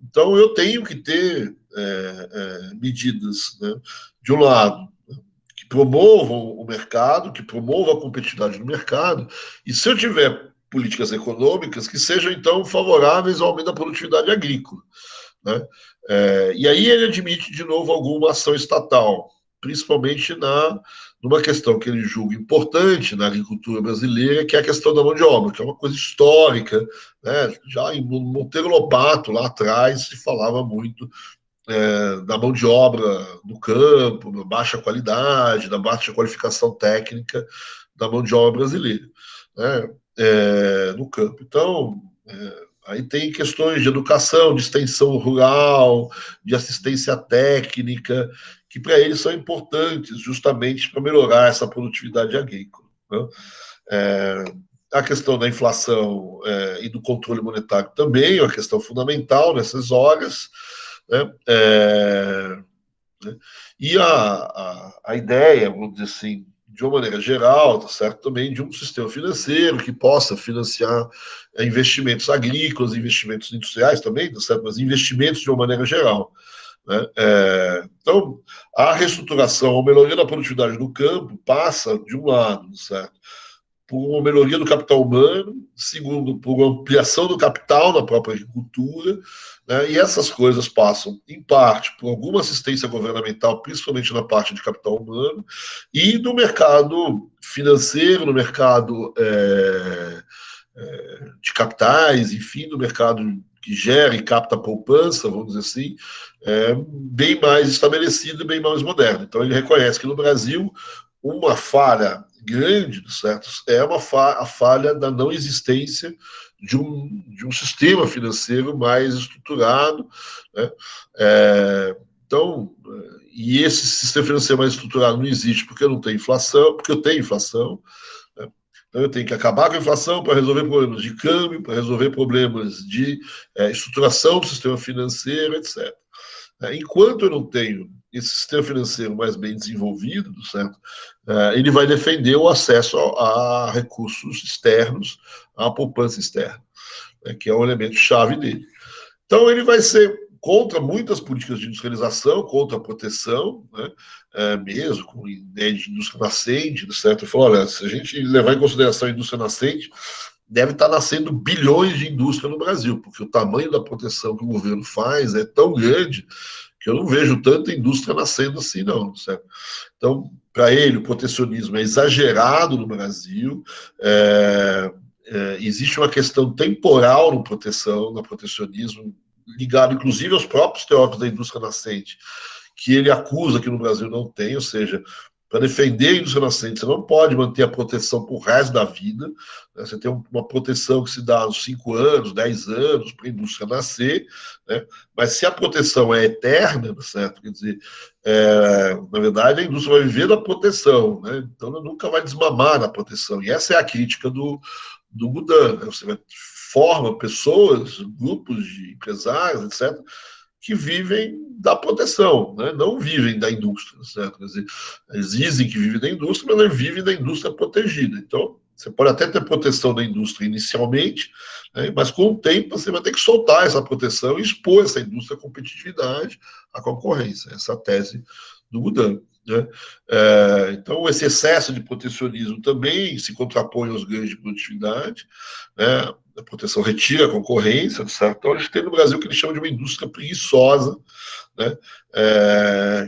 Então eu tenho que ter medidas, né, de um lado, que promovam o mercado, que promovam a competitividade no mercado, e se eu tiver políticas econômicas que sejam, então, favoráveis ao aumento da produtividade agrícola. né? E aí ele admite de novo alguma ação estatal, principalmente numa questão que ele julga importante na agricultura brasileira, que é a questão da mão de obra, que é uma coisa histórica, né? Já em Monteiro Lobato, lá atrás, se falava muito da mão de obra no campo, da baixa qualidade, da baixa qualificação técnica da mão de obra brasileira, né? No campo. Então, aí tem questões de educação, de extensão rural, de assistência técnica, que para eles são importantes justamente para melhorar essa produtividade agrícola, né? É, a questão da inflação e do controle monetário também é uma questão fundamental nessas horas, né? Né? E a ideia, vamos dizer assim, de uma maneira geral, tá certo, também de um sistema financeiro que possa financiar investimentos agrícolas, investimentos industriais também, tá certo, mas investimentos de uma maneira geral, né? Então, a reestruturação, a melhoria da produtividade do campo passa, de um lado, tá certo, por uma melhoria do capital humano, segundo, por uma ampliação do capital na própria agricultura, né? E essas coisas passam, em parte, por alguma assistência governamental, principalmente na parte de capital humano, e no mercado financeiro, no mercado de capitais, enfim, no mercado que gera e capta poupança, vamos dizer assim, bem mais estabelecido e bem mais moderno. Então, ele reconhece que no Brasil, uma falha grande, certo? É a falha da não existência de um sistema financeiro mais estruturado, né? Então, e esse sistema financeiro mais estruturado não existe porque não tem inflação, porque eu tenho inflação, né? Então, eu tenho que acabar com a inflação para resolver problemas de câmbio, para resolver problemas de estruturação do sistema financeiro, etc. Enquanto eu não tenho esse sistema financeiro mais bem desenvolvido, certo? Ele vai defender o acesso a recursos externos, à poupança externa, né, que é um elemento chave dele. Então, ele vai ser contra muitas políticas de industrialização, contra a proteção, né, mesmo com ideia de indústria nascente, certo? Ele falou, olha, se a gente levar em consideração a indústria nascente, deve estar nascendo bilhões de indústria no Brasil, porque o tamanho da proteção que o governo faz é tão grande que eu não vejo tanta indústria nascendo assim, não, certo? Então, para ele, o protecionismo é exagerado no Brasil, existe uma questão temporal no protecionismo, ligado inclusive aos próprios teóricos da indústria nascente, que ele acusa que no Brasil não tem, ou seja, para defender a indústria nascente, você não pode manter a proteção para o resto da vida, né? Você tem uma proteção que se dá aos 5 anos, 10 anos, para a indústria nascer, né? Mas se a proteção é eterna, certo? Quer dizer, na verdade, a indústria vai viver da proteção, né? Então ela nunca vai desmamar na proteção, e essa é a crítica do Budan, né? Você forma pessoas, grupos de empresários, etc., que vivem da proteção, né? Não vivem da indústria, certo? Quer dizer, eles dizem que vivem da indústria, mas não vivem da indústria protegida. Então, você pode até ter proteção da indústria inicialmente, né? Mas com o tempo você vai ter que soltar essa proteção e expor essa indústria à competitividade, à concorrência. Essa é a tese do Budan, né? Então, esse excesso de protecionismo também se contrapõe aos ganhos de produtividade, né? A proteção retira a concorrência, certo? Então, a gente tem no Brasil o que eles chamam de uma indústria preguiçosa, né?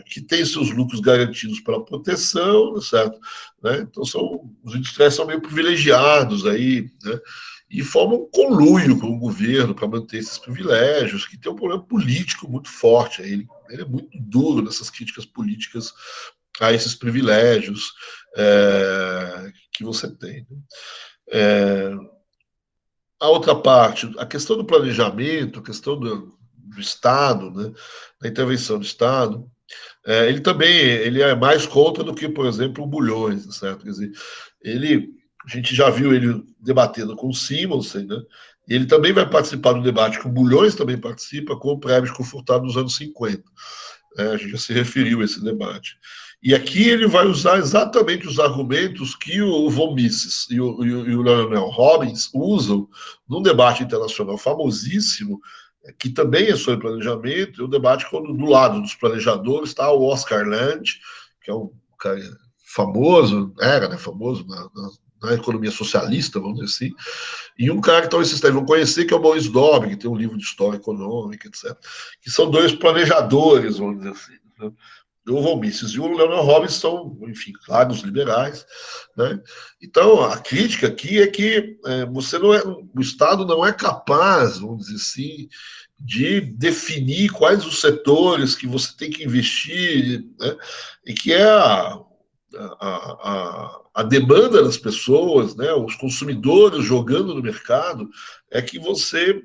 Que tem seus lucros garantidos pela proteção, certo? Né? Então, os industriais são meio privilegiados aí, né? E formam um conluio com o governo para manter esses privilégios, que tem um problema político muito forte. Ele é muito duro nessas críticas políticas a esses privilégios que você tem. A outra parte, a questão do planejamento, a questão do Estado, né, da intervenção do Estado, ele é mais contra do que, por exemplo, o Bulhões, certo? Quer dizer, a gente já viu ele debatendo com o Simonsen, né? E ele também vai participar do debate que o Bulhões também participa com o Prebisch Furtado nos anos 50. A gente já se referiu a esse debate. E aqui ele vai usar exatamente os argumentos que o von Mises e o Leonel Robbins usam num debate internacional famosíssimo, que também é sobre planejamento, e o debate quando do lado dos planejadores está o Oscar Lange, que é um cara famoso, era, né, famoso na economia socialista, vamos dizer assim, e um cara que talvez vocês vão conhecer, que é o Maurice Dobre, que tem um livro de história econômica, etc., que são dois planejadores, vamos dizer assim, né? O Von Mises e o Leonard Robbins são, enfim, claros liberais, né? Então, a crítica aqui é que você não é, o Estado não é capaz, vamos dizer assim, de definir quais os setores que você tem que investir, né? E que é a demanda das pessoas, né, os consumidores jogando no mercado, é que você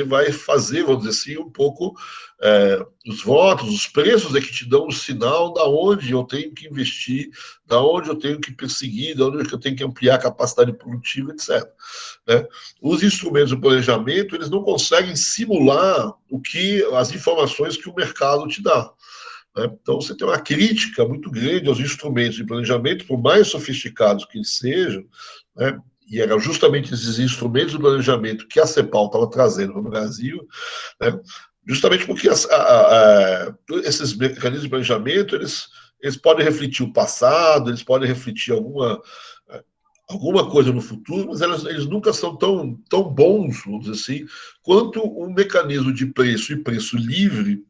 vai fazer, vamos dizer assim, um pouco os votos, os preços é que te dão o sinal da onde eu tenho que investir, da onde eu tenho que perseguir, da onde eu tenho que ampliar a capacidade produtiva, etc. Né? Os instrumentos de planejamento, eles não conseguem simular as informações que o mercado te dá. Né? Então, você tem uma crítica muito grande aos instrumentos de planejamento, por mais sofisticados que eles sejam, né? E eram justamente esses instrumentos de planejamento que a CEPAL estava trazendo para o Brasil, né? Justamente porque esses mecanismos de planejamento, eles podem refletir o passado, eles podem refletir alguma coisa no futuro, mas eles nunca são tão bons, vamos dizer assim, quanto um mecanismo de preço e preço livre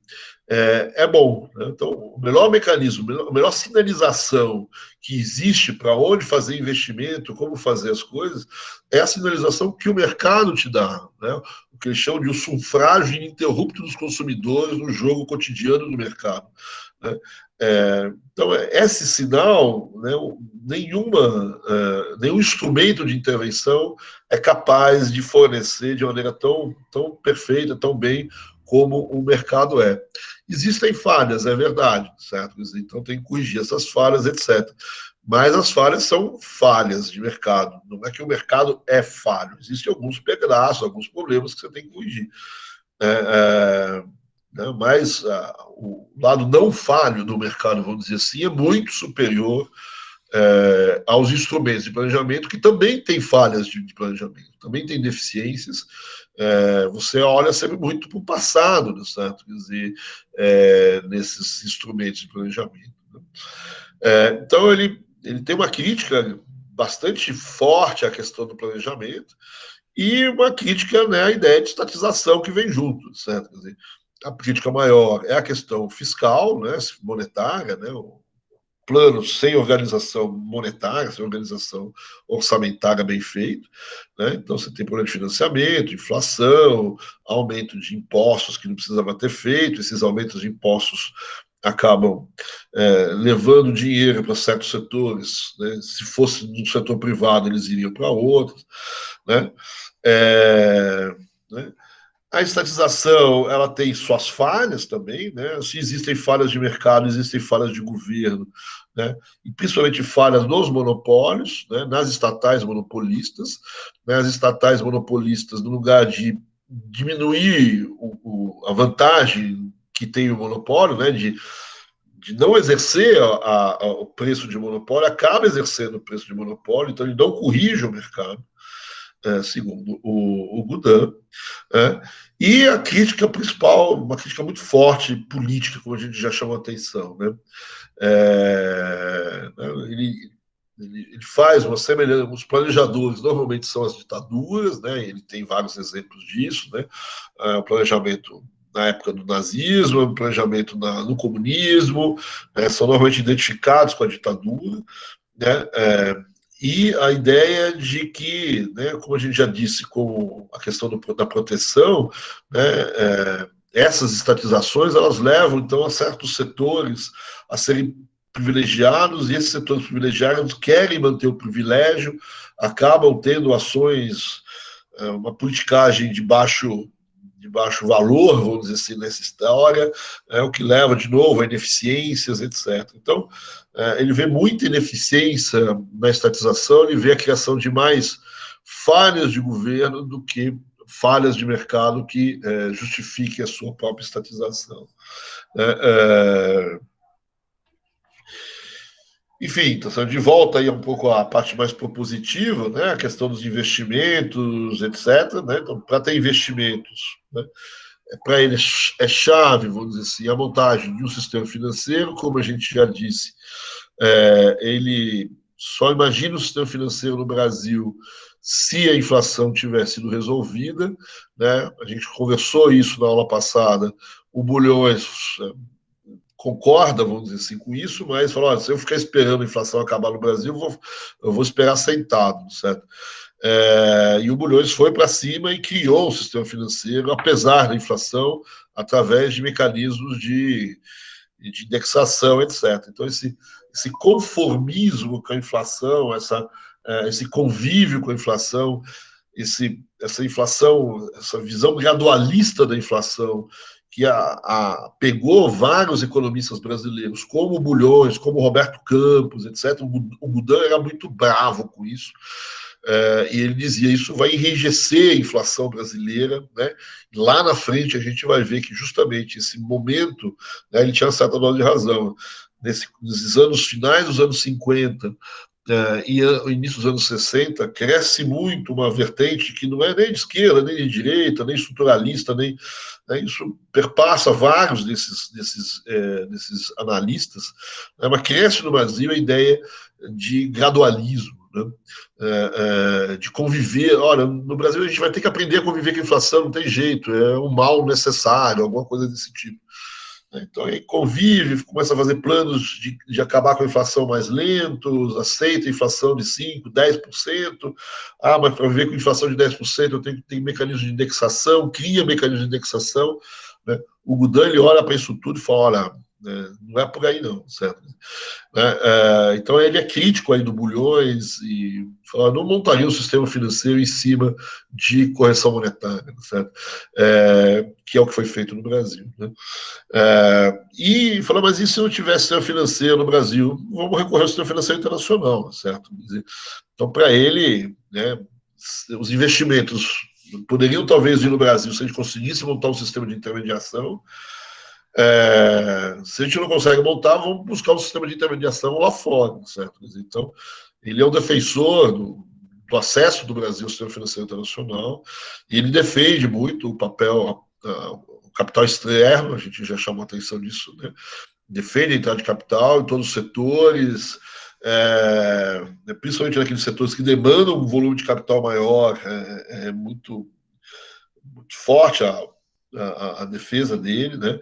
bom. Né? Então, o melhor mecanismo, a melhor sinalização que existe para onde fazer investimento, como fazer as coisas, é a sinalização que o mercado te dá. Né? O que eles chamam de o sufrágio ininterrupto dos consumidores no jogo cotidiano do mercado. Né? Então, esse sinal, né, nenhum instrumento de intervenção é capaz de fornecer de maneira tão perfeita, tão bem como o mercado é. Existem falhas, é verdade, certo? Então tem que corrigir essas falhas, etc. Mas as falhas são falhas de mercado. Não é que o mercado é falho. Existem alguns pedaços, alguns problemas que você tem que corrigir. Mas o lado não falho do mercado, vamos dizer assim, é muito superior aos instrumentos de planejamento, que também tem falhas de planejamento, também tem deficiências. Você olha sempre muito para o passado, né, certo? Quer dizer, nesses instrumentos de planejamento. Né? Então, ele tem uma crítica bastante forte à questão do planejamento e uma crítica, né, à ideia de estatização que vem junto, certo? Quer dizer, a crítica maior é a questão fiscal, né, monetária, né, plano sem organização monetária, sem organização orçamentária bem feita. Né? Então, você tem problema de financiamento, inflação, aumento de impostos que não precisava ter feito, esses aumentos de impostos acabam levando dinheiro para certos setores, né? Se fosse no setor privado, eles iriam para outros. Né? Né? A estatização, ela tem suas falhas também, né? Se existem falhas de mercado, existem falhas de governo, né? E principalmente falhas nos monopólios, né? Nas estatais monopolistas, né? As estatais monopolistas, no lugar de diminuir a vantagem que tem o monopólio, né? De não exercer o preço de monopólio, acaba exercendo o preço de monopólio, então ele não corrige o mercado, segundo o Goudin. E a crítica principal, uma crítica muito forte, política, como a gente já chamou a atenção. Né? Ele faz uma semelhança, os planejadores normalmente são as ditaduras, né? Ele tem vários exemplos disso, né? O planejamento na época do nazismo, o planejamento no comunismo, são normalmente identificados com a ditadura, né? E a ideia de que, né, como a gente já disse, com a questão da proteção, né, essas estatizações elas levam então a certos setores a serem privilegiados, e esses setores privilegiados querem manter o privilégio, acabam tendo ações, uma politicagem de baixo valor, vamos dizer assim, nessa história, o que leva de novo a ineficiências, etc. Então, ele vê muita ineficiência na estatização, ele vê a criação de mais falhas de governo do que falhas de mercado que justifiquem a sua própria estatização. Enfim, então, de volta aí um pouco à parte mais propositiva, né, a questão dos investimentos, etc. Né? Então, para ter investimentos, né, para ele é chave, vamos dizer assim, a montagem de um sistema financeiro, como a gente já disse, ele só imagina o sistema financeiro no Brasil se a inflação tivesse sido resolvida, né? A gente conversou isso na aula passada, o Bulhões concorda, vamos dizer assim, com isso, mas fala, olha, se eu ficar esperando a inflação acabar no Brasil, eu vou esperar sentado, certo? E o Bulhões foi para cima e criou o sistema financeiro, apesar da inflação, através de mecanismos de indexação, etc. Então, esse conformismo com a inflação, esse convívio com a inflação, essa inflação, essa visão gradualista da inflação, que pegou vários economistas brasileiros, como Bulhões, como Roberto Campos, etc. O Budan era muito bravo com isso. E ele dizia, isso vai enrijecer a inflação brasileira, né? Lá na frente a gente vai ver que justamente esse momento, né, ele tinha certa dose de razão, nesses anos finais dos anos 50 e o início dos anos 60, cresce muito uma vertente que não é nem de esquerda, nem de direita, nem estruturalista, nem, né, isso perpassa vários desses analistas, né, mas cresce no Brasil a ideia de gradualismo, né, de conviver. Olha, no Brasil a gente vai ter que aprender a conviver com a inflação, não tem jeito, é um mal necessário, alguma coisa desse tipo. Então, aí convive, começa a fazer planos de acabar com a inflação mais lentos, aceita a inflação de 5%, 10%. Mas para viver com inflação de 10%, eu tenho que ter mecanismo de indexação, cria mecanismo de indexação. Né? O Gudan, ele olha para isso tudo e fala, olha, não é por aí não, certo? Então ele é crítico aí do Bulhões e fala, não montaria um sistema financeiro em cima de correção monetária, certo? Que é o que foi feito no Brasil, né? E fala, mas e se não tivesse sistema financeiro no Brasil? Vamos recorrer ao sistema financeiro internacional, certo? Então, para ele, né, os investimentos poderiam talvez vir no Brasil se a gente conseguisse montar um sistema de intermediação. Se a gente não consegue montar, vamos buscar um sistema de intermediação lá fora, certo? Então, ele é um defensor do acesso do Brasil ao sistema financeiro internacional e ele defende muito o papel, o capital externo, a gente já chamou a atenção disso, né? Defende a entrada de capital em todos os setores, principalmente naqueles setores que demandam um volume de capital maior, muito, muito forte a defesa dele, né?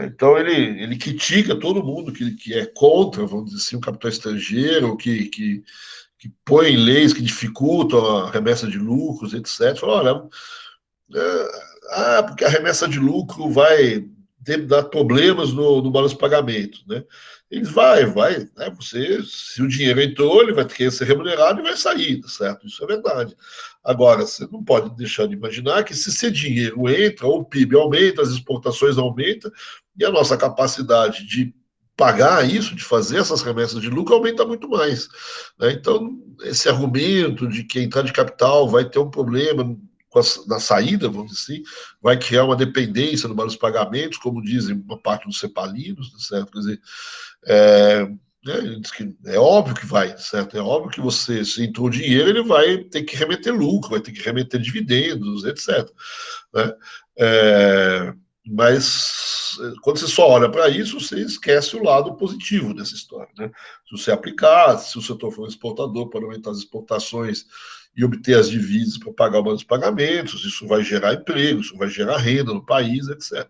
Então ele critica todo mundo que é contra, vamos dizer assim, o capital estrangeiro, que põe leis que dificultam a remessa de lucros, etc. Fala, olha, porque a remessa de lucro vai dar problemas no balanço de pagamento, né? Eles vai, né? Se o dinheiro entrou, ele vai ter que ser remunerado e vai sair, certo? Isso é verdade. Agora, você não pode deixar de imaginar que se esse dinheiro entra, o PIB aumenta, as exportações aumentam, e a nossa capacidade de pagar isso, de fazer essas remessas de lucro, aumenta muito mais, né? Então, esse argumento de que a entrada de capital vai ter um problema na saída, vamos dizer assim, vai criar uma dependência no balanço de pagamentos, como dizem uma parte dos cepalinos, certo? Quer dizer, é óbvio que vai, certo? É óbvio que se entrou dinheiro, ele vai ter que remeter lucro, vai ter que remeter dividendos, etc. Né? Mas quando você só olha para isso, você esquece o lado positivo dessa história, né? Se você aplicar, se o setor for exportador, para aumentar as exportações e obter as divisas para pagar o balanço de pagamentos, isso vai gerar emprego, isso vai gerar renda no país, etc.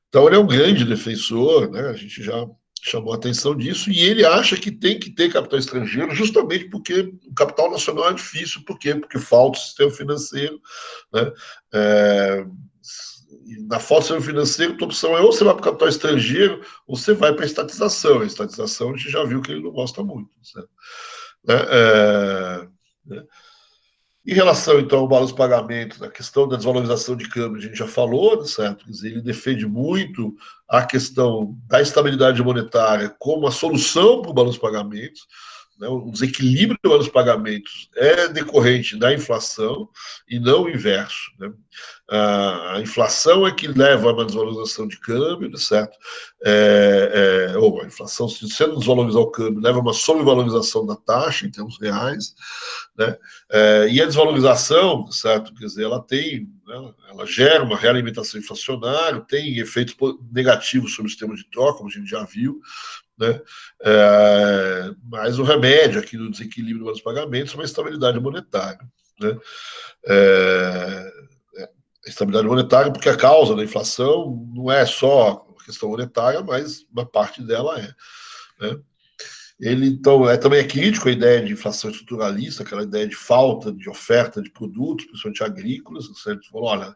Então ele é um grande defensor, né? A gente já chamou a atenção disso, e ele acha que tem que ter capital estrangeiro, justamente porque o capital nacional é difícil. Por quê? Porque falta o sistema financeiro, né? Na falta do sistema financeiro, a opção é ou você vai para o capital estrangeiro ou você vai para a estatização. A estatização a gente já viu que ele não gosta muito, certo? Em relação, então, ao balanço de pagamentos, a questão da desvalorização de câmbio, a gente já falou, certo? Quer dizer, ele defende muito a questão da estabilidade monetária como a solução para o balanço de pagamentos. Né? O desequilíbrio do balanço de pagamentos é decorrente da inflação e não o inverso. Né? A inflação é que leva a uma desvalorização de câmbio, certo? Ou a inflação, se você não desvalorizar o câmbio, leva a uma sobrevalorização da taxa em termos reais, né? E a desvalorização, certo? Quer dizer, ela gera uma realimentação inflacionária, tem efeitos negativos sobre o sistema de troca, como a gente já viu, né? Mas o remédio aqui do desequilíbrio dos pagamentos é uma estabilidade monetária, né? É, estabilidade monetária, porque a causa da inflação não é só a questão monetária, mas uma parte dela é. Né? Ele, então, também é crítico a ideia de inflação estruturalista, aquela ideia de falta de oferta de produtos, principalmente agrícolas. Ele falou, olha,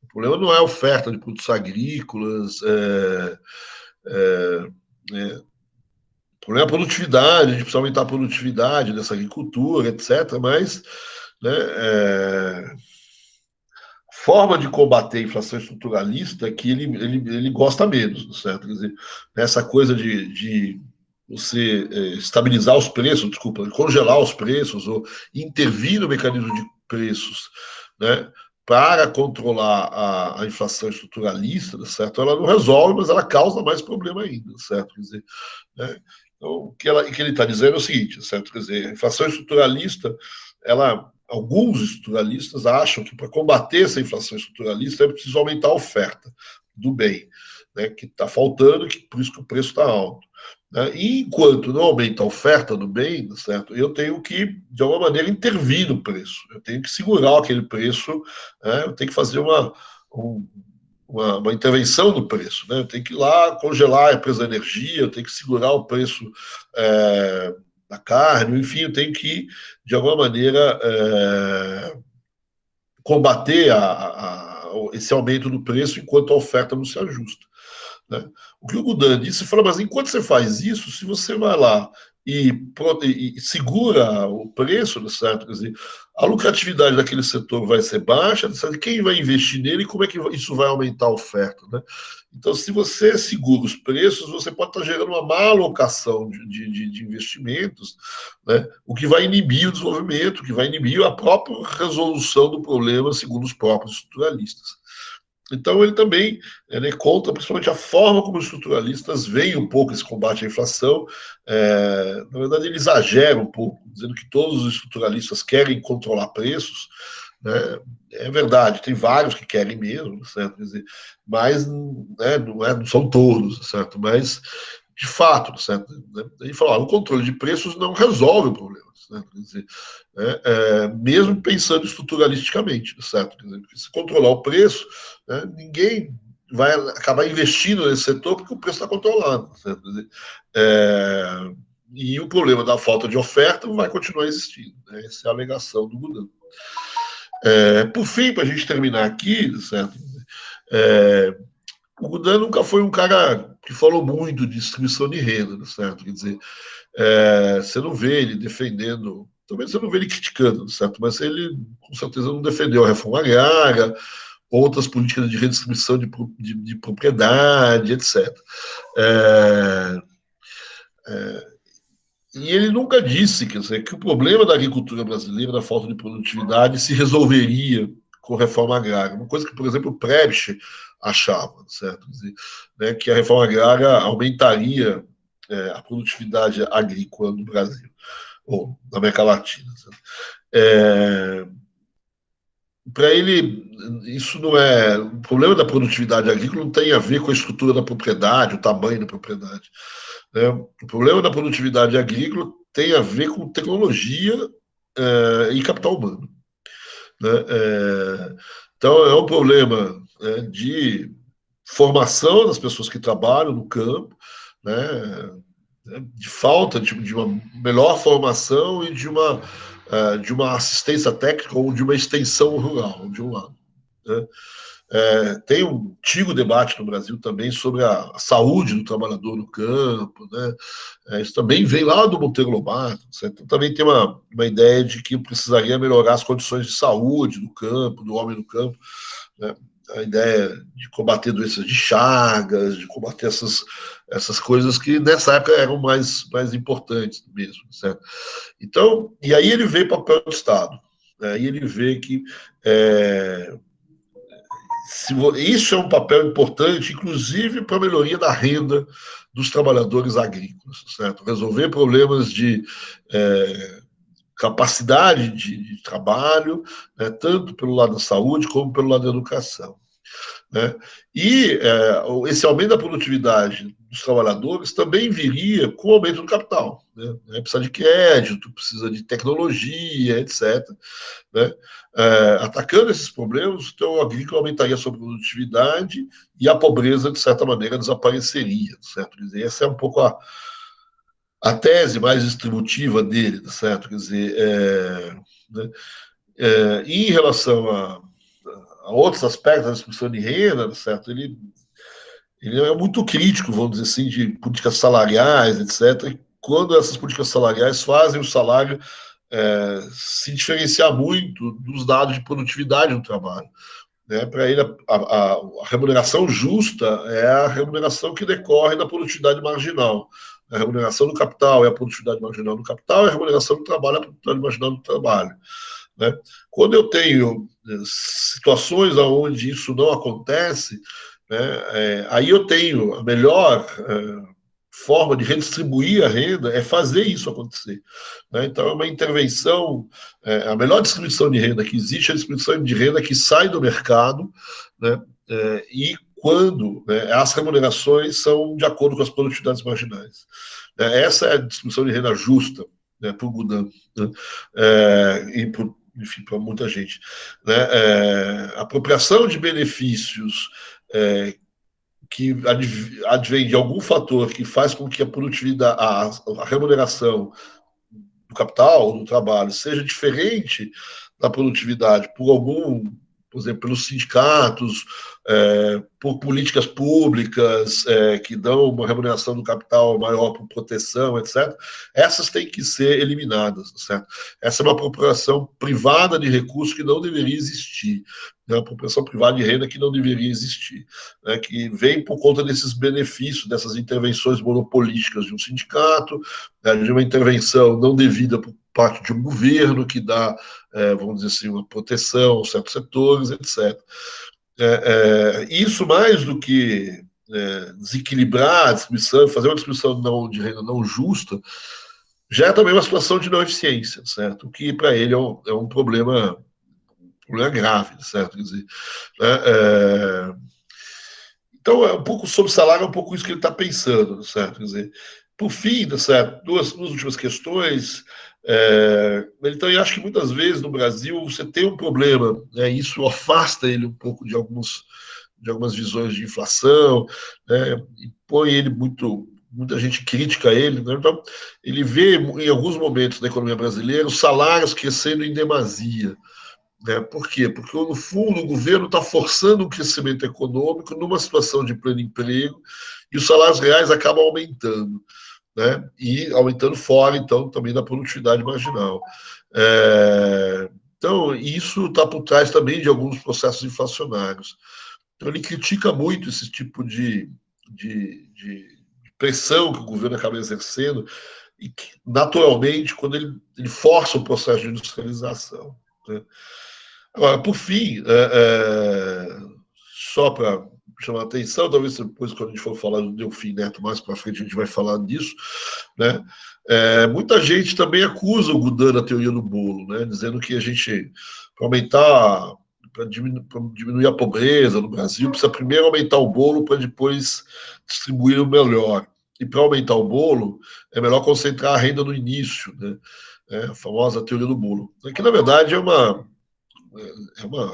o problema não é a oferta de produtos agrícolas, o problema é a produtividade, a gente precisa aumentar a produtividade dessa agricultura, etc. Mas, né, forma de combater a inflação estruturalista que ele gosta menos, certo? Quer dizer, essa coisa de você estabilizar os preços, desculpa, congelar os preços ou intervir no mecanismo de preços, né, para controlar a inflação estruturalista, certo? Ela não resolve, mas ela causa mais problema ainda, certo? Quer dizer, né? Então, o que ele está dizendo é o seguinte, certo? Quer dizer, a inflação estruturalista, alguns estruturalistas acham que para combater essa inflação estruturalista é preciso aumentar a oferta do bem, né, que está faltando, por isso que o preço está alto. Né? E enquanto não aumenta a oferta do bem, certo, eu tenho que, de alguma maneira, intervir no preço. Eu tenho que segurar aquele preço, né, eu tenho que fazer uma intervenção no preço. Né? Eu tenho que ir lá congelar a empresa de energia, eu tenho que segurar o preço da carne, enfim, eu tenho que, de alguma maneira, combater esse aumento do preço enquanto a oferta não se ajusta. Né? O que o Gudan disse, fala, mas enquanto você faz isso, se você vai lá e segura o preço, certo? Quer dizer, a lucratividade daquele setor vai ser baixa, sabe? Quem vai investir nele e como é que isso vai aumentar a oferta? Né? Então, se você segura os preços, você pode estar gerando uma má alocação de investimentos, né? O que vai inibir o desenvolvimento, o que vai inibir a própria resolução do problema, segundo os próprios estruturalistas. Então, ele também conta principalmente a forma como os estruturalistas veem um pouco esse combate à inflação. Na verdade, ele exagera um pouco, dizendo que todos os estruturalistas querem controlar preços. Né? É verdade, tem vários que querem mesmo, certo? Quer dizer, mas né, não são todos, certo? Mas, de fato, certo? Ele falou, o controle de preços não resolve o problema. Certo? Quer dizer, mesmo pensando estruturalisticamente, certo? Quer dizer, se controlar o preço, né, ninguém vai acabar investindo nesse setor porque o preço está controlado. Certo? Quer dizer, e o problema da falta de oferta vai continuar existindo. Né? Essa é a alegação do Gudan. Por fim, para a gente terminar aqui, certo? O Gudan nunca foi um cara que falou muito de distribuição de renda, certo? Quer dizer, você não vê ele defendendo, talvez você não vê ele criticando, certo? Mas ele, com certeza, não defendeu a reforma agrária, outras políticas de redistribuição de propriedade, etc. E ele nunca disse, quer dizer, que o problema da agricultura brasileira, da falta de produtividade, se resolveria com reforma agrária. Uma coisa que, por exemplo, o Prebisch achava, certo? Quer dizer, né, que a reforma agrária aumentaria a produtividade agrícola no Brasil, ou na América Latina. Para ele, isso não é. O problema da produtividade agrícola não tem a ver com a estrutura da propriedade, o tamanho da propriedade. Né? O problema da produtividade agrícola tem a ver com tecnologia e capital humano. Né? Então, é um problema de formação das pessoas que trabalham no campo, né? De falta de uma melhor formação e de uma assistência técnica ou de uma extensão rural, de um lado. Né? Tem um antigo debate no Brasil também sobre a saúde do trabalhador no campo. Né? Isso também vem lá do Monteiro Lobato. Certo? Também tem uma ideia de que precisaria melhorar as condições de saúde do campo, do homem no campo. Né? A ideia de combater doenças de Chagas, de combater essas coisas que nessa época eram mais importantes mesmo. Certo? Então, e aí ele vê papel do Estado. Aí ele vê que isso é um papel importante, inclusive para a melhoria da renda dos trabalhadores agrícolas, certo? Resolver problemas de capacidade de trabalho, né, tanto pelo lado da saúde como pelo lado da educação. né? E esse aumento da produtividade dos trabalhadores também viria com o aumento do capital, né? Precisa de crédito, precisa de tecnologia, etc., né? Atacando esses problemas, então, o agrícola aumentaria a sua produtividade e a pobreza, de certa maneira, desapareceria, certo? Quer dizer, essa é um pouco a tese mais distributiva dele, certo? Quer dizer, né? E em relação a outros aspectos da distribuição de renda, certo? Ele é muito crítico, vamos dizer assim, de políticas salariais, etc. E quando essas políticas salariais fazem o salário se diferenciar muito dos dados de produtividade do trabalho. Né? Para ele, a remuneração justa é a remuneração que decorre da produtividade marginal. A remuneração do capital é a produtividade marginal do capital, e a remuneração do trabalho é a produtividade marginal do trabalho. Né? Quando eu tenho situações onde isso não acontece, né, aí eu tenho a melhor forma de redistribuir a renda é fazer isso acontecer. Né? Então, é uma intervenção, a melhor distribuição de renda que existe é a distribuição de renda que sai do mercado, né? E quando, né, as remunerações são de acordo com as produtividades marginais. Essa é a distribuição de renda justa, né, para o Gudan, né? E enfim, para muita gente. Né? A apropriação de benefícios que advém de algum fator que faz com que a produtividade, a remuneração do capital, do trabalho, seja diferente da produtividade por exemplo, pelos sindicatos, por políticas públicas que dão uma remuneração do capital maior por proteção, etc., essas têm que ser eliminadas, certo? Essa é uma apropriação privada de recursos que não deveria existir, né? Uma apropriação privada de renda que não deveria existir, né? Que vem por conta desses benefícios, dessas intervenções monopolísticas de um sindicato, né? De uma intervenção não devida por parte de um governo que dá, vamos dizer assim, uma proteção a certos setores, etc. Isso mais do que desequilibrar a distribuição, fazer uma distribuição de renda não justa, já é também uma situação de não eficiência, certo? O que para ele é um problema grave, certo? Quer dizer, então, é um pouco sobre salário, é um pouco isso que ele está pensando, certo? Quer dizer, por fim, certo? Duas últimas questões. Então, eu acho que muitas vezes no Brasil você tem um problema, né? Isso afasta ele um pouco de algumas visões de inflação, né? E põe ele muita gente critica ele, né? Então, ele vê em alguns momentos da economia brasileira os salários crescendo em demasia. Né? Por quê? Porque, no fundo, o governo está forçando um crescimento econômico numa situação de pleno emprego e os salários reais acabam aumentando. Né? E aumentando fora, então, também da produtividade marginal. Então, isso está por trás também de alguns processos inflacionários. Então, ele critica muito esse tipo de pressão que o governo acaba exercendo e que, naturalmente, quando ele força o processo de industrialização. Né? Agora, por fim, só para chamar a atenção, talvez depois, quando a gente for falar do Delfim Neto mais para frente, a gente vai falar disso, né? Muita gente também acusa o Gudan da teoria do bolo, né? Dizendo que a gente, para aumentar, para diminuir a pobreza no Brasil, precisa primeiro aumentar o bolo para depois distribuir o melhor. E para aumentar o bolo, é melhor concentrar a renda no início, né? A famosa teoria do bolo. Que, na verdade, é uma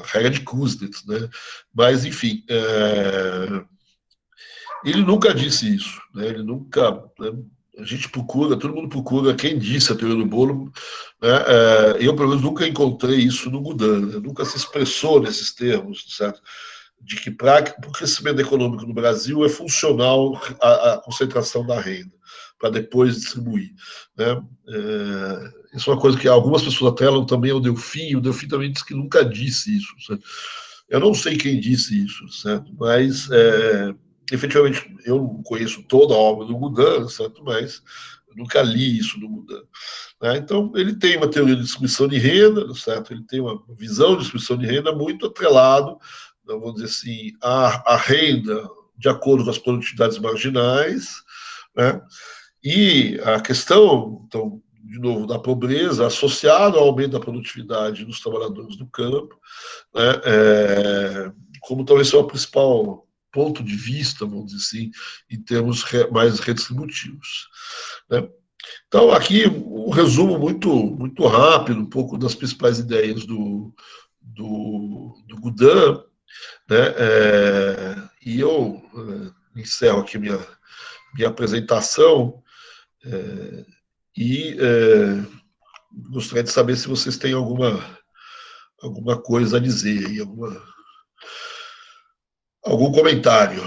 regra de Kuznets, né? Mas, enfim, ele nunca disse isso, né? Ele nunca. Né? A gente procura, todo mundo procura quem disse a teoria do bolo. Né? Eu, pelo menos, nunca encontrei isso no Gudan, né? Nunca se expressou nesses termos, certo? De que para o crescimento econômico no Brasil é funcional a concentração da renda, para depois distribuir. Né? Isso é uma coisa que algumas pessoas atrelam também ao Delfim, e o Delfim também disse que nunca disse isso. Certo? Eu não sei quem disse isso, certo? Mas, efetivamente, eu não conheço toda a obra do Gudan, certo? Mas eu nunca li isso do Gudan. Né? Então, ele tem uma teoria de distribuição de renda, certo? Ele tem uma visão de distribuição de renda muito atrelado, vamos dizer assim, a renda de acordo com as produtividades marginais, né? E a questão, então, de novo, da pobreza associada ao aumento da produtividade dos trabalhadores do campo, né? como talvez seja o principal ponto de vista, vamos dizer assim, em termos mais redistributivos. Né? Então, aqui um resumo muito rápido, um pouco das principais ideias do Gouin, né? E eu encerro aqui minha apresentação e gostaria de saber se vocês têm alguma coisa a dizer, algum comentário.